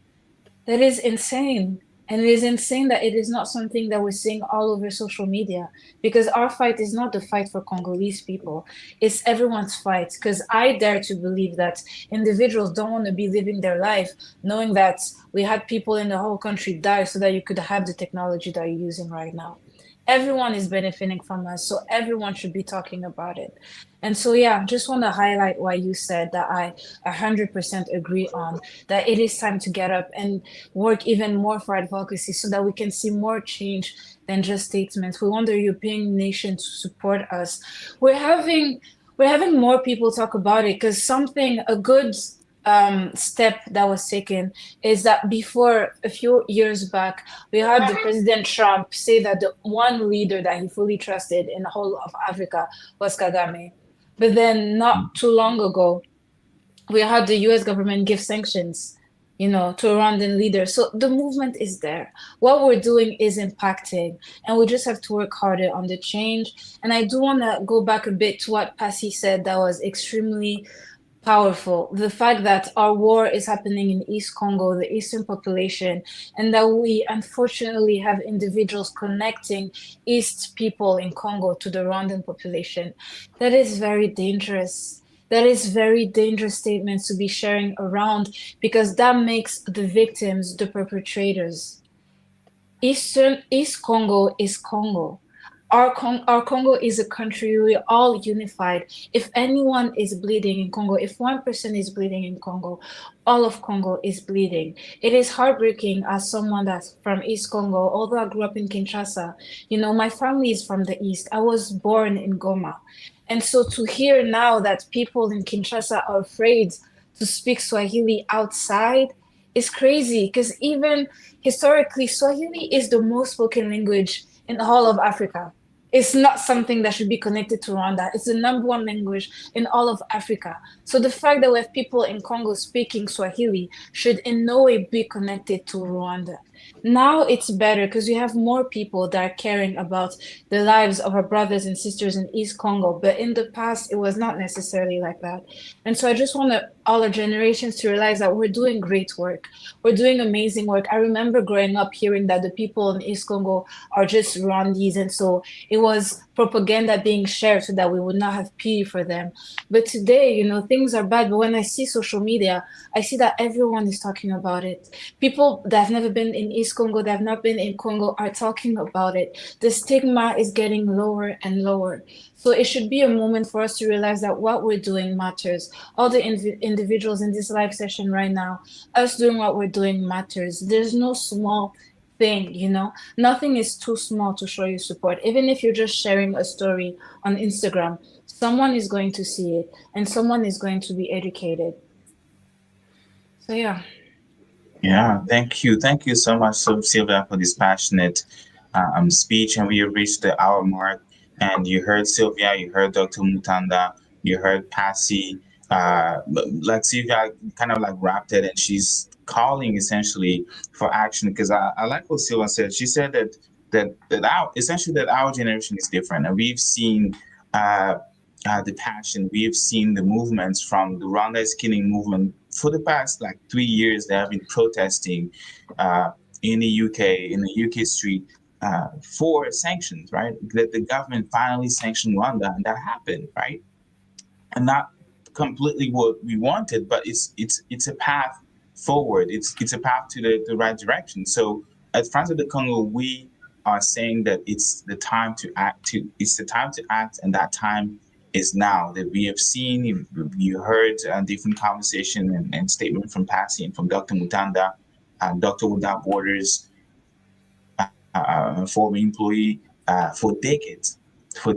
That is insane. And it is insane that it is not something that we're seeing all over social media, because our fight is not the fight for Congolese people. It's everyone's fight. Because I dare to believe that individuals don't want to be living their life knowing that we had people in the whole country die so that you could have the technology that you're using right now. Everyone is benefiting from us, so everyone should be talking about it. And so, yeah, just want to highlight why you said that I 100% agree on, that it is time to get up and work even more for advocacy so that we can see more change than just statements. We want the European nation to support us. We're having more people talk about it, because a good step that was taken is that before, a few years back, we had the President Trump say that the one leader that he fully trusted in the whole of Africa was Kagame. But then not too long ago, we had the US government give sanctions, to a Rwandan leader. So the movement is there. What we're doing is impacting, and we just have to work harder on the change. And I do want to go back a bit to what Passy said that was extremely powerful. The fact that our war is happening in East Congo, the eastern population, and that we unfortunately have individuals connecting East people in Congo to the Rwandan population. That is very dangerous. That is very dangerous statements to be sharing around, because that makes the victims the perpetrators. East Congo is Congo. Our Congo is a country. We're all unified. If anyone is bleeding in Congo, if one person is bleeding in Congo, all of Congo is bleeding. It is heartbreaking as someone that's from East Congo, although I grew up in Kinshasa. My family is from the East. I was born in Goma. And so to hear now that people in Kinshasa are afraid to speak Swahili outside is crazy, because even historically, Swahili is the most spoken language in the whole of Africa. It's not something that should be connected to Rwanda. It's the number one language in all of Africa. So the fact that we have people in Congo speaking Swahili should in no way be connected to Rwanda. Now it's better because we have more people that are caring about the lives of our brothers and sisters in East Congo. But in the past, it was not necessarily like that. And so I just want all our generations to realize that we're doing great work. We're doing amazing work. I remember growing up hearing that the people in East Congo are just Rwandese. And so it was propaganda being shared so that we would not have pity for them. But today, things are bad. But when I see social media, I see that everyone is talking about it. People that have never been in East Congo, that have not been in Congo, are talking about it. The stigma is getting lower and lower. So it should be a moment for us to realize that what we're doing matters. All the individuals in this live session right now, us doing what we're doing matters. There's no small thing, nothing is too small to show you support. Even if you're just sharing a story on Instagram, someone is going to see it and someone is going to be educated. So yeah. Yeah, thank you. Thank you so much, Sylvia, for this passionate speech. And we have reached the hour mark. And you heard Sylvia, you heard Dr. Mutanda, you heard Passy. Like Sylvia kind of like wrapped it, and she's calling essentially for action, because I like what Sylvia said. She said that our generation is different, and we've seen the passion, we've seen the movements from the Rwanda is Killing movement for the past like 3 years. They have been protesting in the UK, in the UK street, for sanctions, right? That the government finally sanctioned Rwanda, and that happened, right? And not completely what we wanted, but it's a path forward. It's a path to the right direction. So at France of the Congo, we are saying that it's the time to act. It's the time to act, and that time is now. That we have seen, you heard different conversation and statement from Passy and from Dr. Mutanda, Dr. Without Borders, former employee, for decades, 3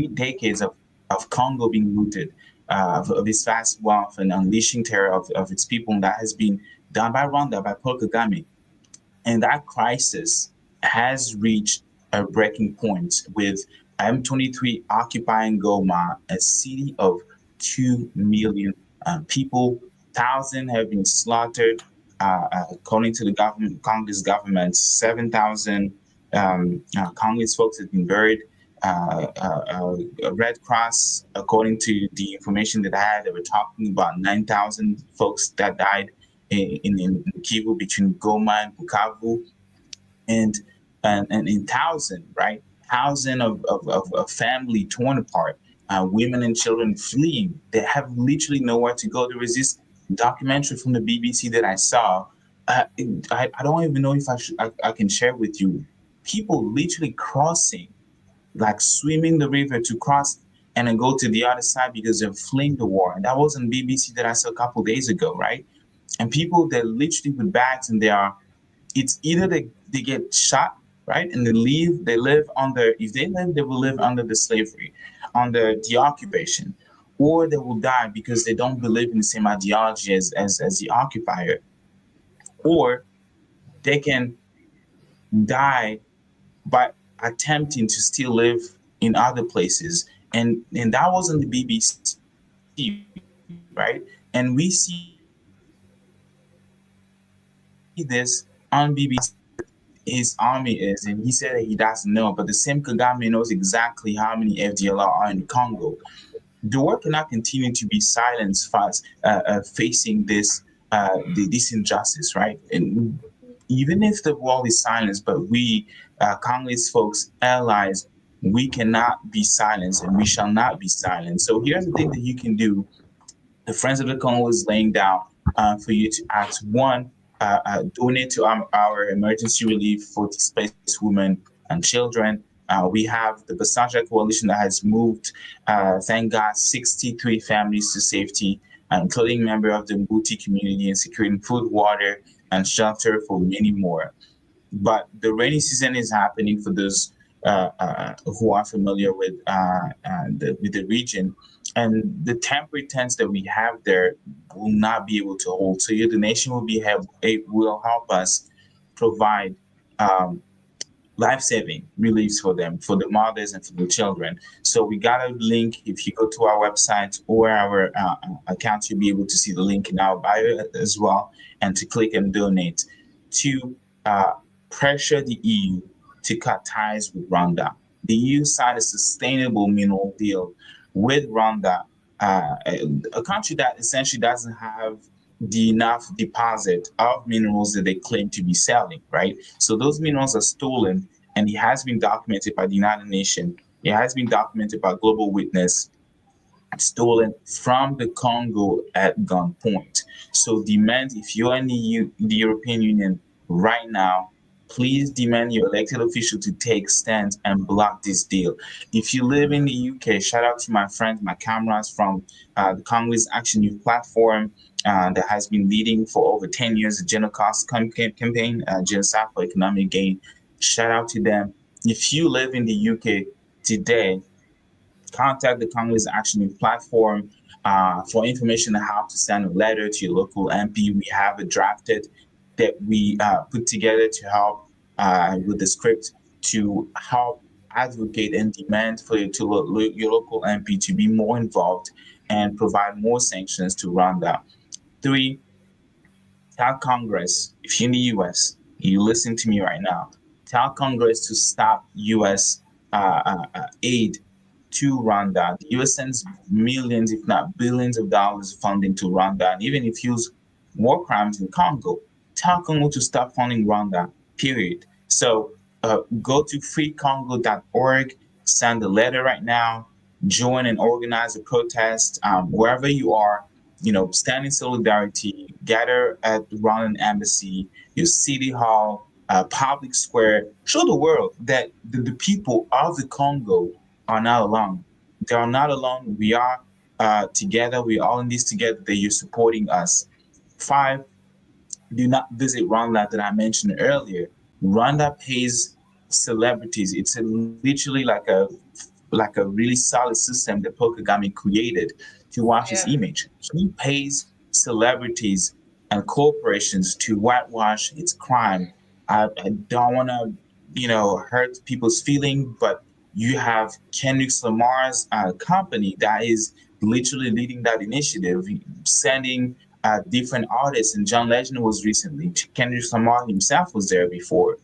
decades of Congo being looted, of its vast wealth and unleashing terror of its people. And that has been done by Rwanda, by Paul Kagame. And that crisis has reached a breaking point with M23 occupying Goma, a city of 2 million people. Thousands have been slaughtered. According to the government, Congolese government, 7,000 Congolese folks have been buried. Red Cross, according to the information that I had, they were talking about 9,000 folks that died in Kivu, between Goma and Bukavu, and in thousand, right? Thousand of family torn apart, women and children fleeing. They have literally nowhere to go. There was this documentary from the BBC that I saw. I don't even know if I can share with you. People literally crossing, like swimming the river to cross and then go to the other side because they're fleeing the war. And that was on BBC that I saw a couple days ago, right? And people, they're literally with bags, and it's either they get shot, right? And they live under, if they live, they will live under the slavery, under the occupation, or they will die because they don't believe in the same ideology as the occupier, or they can die by attempting to still live in other places. And that was on the BBC, right? And we see this on BBC. His army is, and he said that he doesn't know, but the same Kagame knows exactly how many FDLR are in Congo. The world cannot continue to be silenced fast, facing this injustice, right? And even if the world is silenced, but we, Congolese folks, allies, we cannot be silenced, and we shall not be silenced. So here's the thing that you can do. The Friends of the Congo is laying down for you to act. One, donate to our emergency relief for displaced women and children. We have the Basaja Coalition that has moved, thank God, 63 families to safety, including members of the Mbuti community, and securing food, water, and shelter for many more. But the rainy season is happening for those who are familiar with the region, and the temporary tents that we have there will not be able to hold. So your donation will help us provide life-saving reliefs for them, for the mothers and for the children. So we got a link. If you go to our website or our account, you'll be able to see the link in our bio as well, and to click and donate to pressure the EU to cut ties with Rwanda. The EU signed a sustainable mineral deal with Rwanda, a country that essentially doesn't have the enough deposit of minerals that they claim to be selling, right? So those minerals are stolen, and it has been documented by the United Nations. It has been documented by Global Witness, stolen from the Congo at gunpoint. So demand, if you're in the European Union right now, please demand your elected official to take stand and block this deal. If you live in the UK, shout out to my friends, my comrades from the Congolese Action Youth Platform that has been leading for over 10 years the Genocide campaign, Genocide for Economic Gain. Shout out to them. If you live in the UK today, contact the Congolese Action Youth Platform for information on how to send a letter to your local MP. We have it drafted that we put together to help with the script to help advocate and demand for your local MP to be more involved and provide more sanctions to Rwanda. 3, tell Congress, if you're in the US, you listen to me right now, tell Congress to stop US aid to Rwanda. The US sends millions, if not billions of dollars of funding to Rwanda, and even if you use war crimes in Congo. tell Congo to stop funding Rwanda, period. So go to freecongo.org, send a letter right now, join and organize a protest wherever you are. Stand in solidarity, gather at the Rwandan embassy, your city hall, public square. Show the world that the people of the Congo are not alone. They are not alone. We are together. We're all in this together. That you're supporting us. Five, do not visit Rwanda that I mentioned earlier. Rwanda pays celebrities. It's literally like a really solid system that Paul Kagame created to wash his Yeah. image. He pays celebrities and corporations to whitewash its crime. I don't want to, hurt people's feeling, but you have Kendrick Lamar's company that is literally leading that initiative, sending different artists. And John Legend was recently. Kendrick Lamar himself was there before.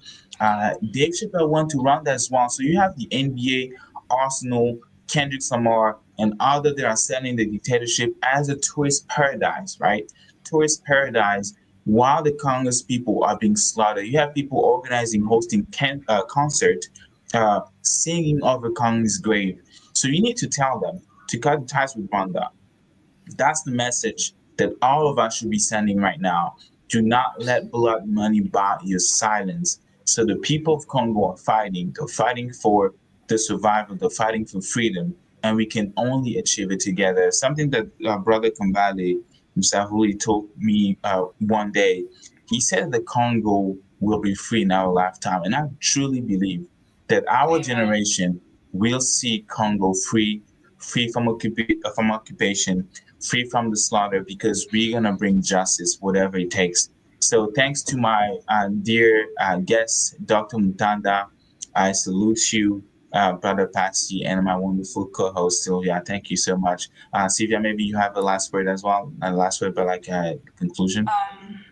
Dave Chappelle went to Rwanda as well. So you have the NBA, Arsenal, Kendrick Lamar, and other that are sending the dictatorship as a tourist paradise, right? Tourist paradise while the Congolese people are being slaughtered. You have people organizing, hosting concert, singing over Congolese grave. So you need to tell them to cut ties with Rwanda. That's the message that all of us should be sending right now. Do not let blood money buy your silence. So the people of Congo are fighting. They're fighting for the survival. They're fighting for freedom. And we can only achieve it together. Something that Brother Kambale himself really told me one day. He said the Congo will be free in our lifetime. And I truly believe that our Amen. generation will see Congo free, free from occupation, free from the slaughter, because we're gonna bring justice, whatever it takes. So thanks to my dear guest, Dr. Mutanda. I salute you, Brother Patsy, and my wonderful co-host Sylvia. Thank you so much. Sylvia, maybe you have a last word as well. A last word, but like a conclusion.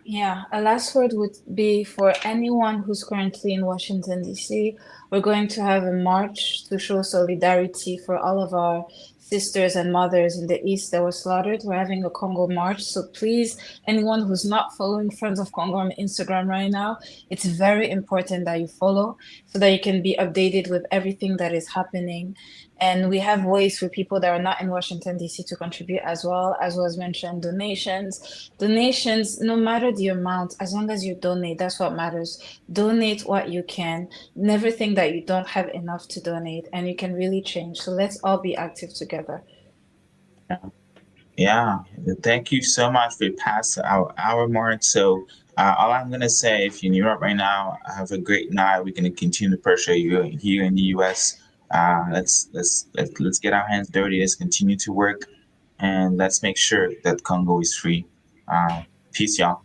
Yeah, a last word would be for anyone who's currently in Washington, D.C. We're going to have a march to show solidarity for all of our sisters and mothers in the East that were slaughtered. We're having a Congo march. So please, anyone who's not following Friends of Congo on Instagram right now, it's very important that you follow so that you can be updated with everything that is happening. And we have ways for people that are not in Washington, D.C. to contribute as was mentioned, donations. Donations, no matter the amount, as long as you donate, that's what matters. Donate what you can. Never think that you don't have enough to donate, and you can really change. So let's all be active together. Yeah, thank you so much. We passed our hour mark. So all I'm gonna say, if you're in Europe right now, have a great night. We're gonna continue to pressure you here in the US. Let's get our hands dirty. Let's continue to work, and let's make sure that Congo is free. Peace, y'all.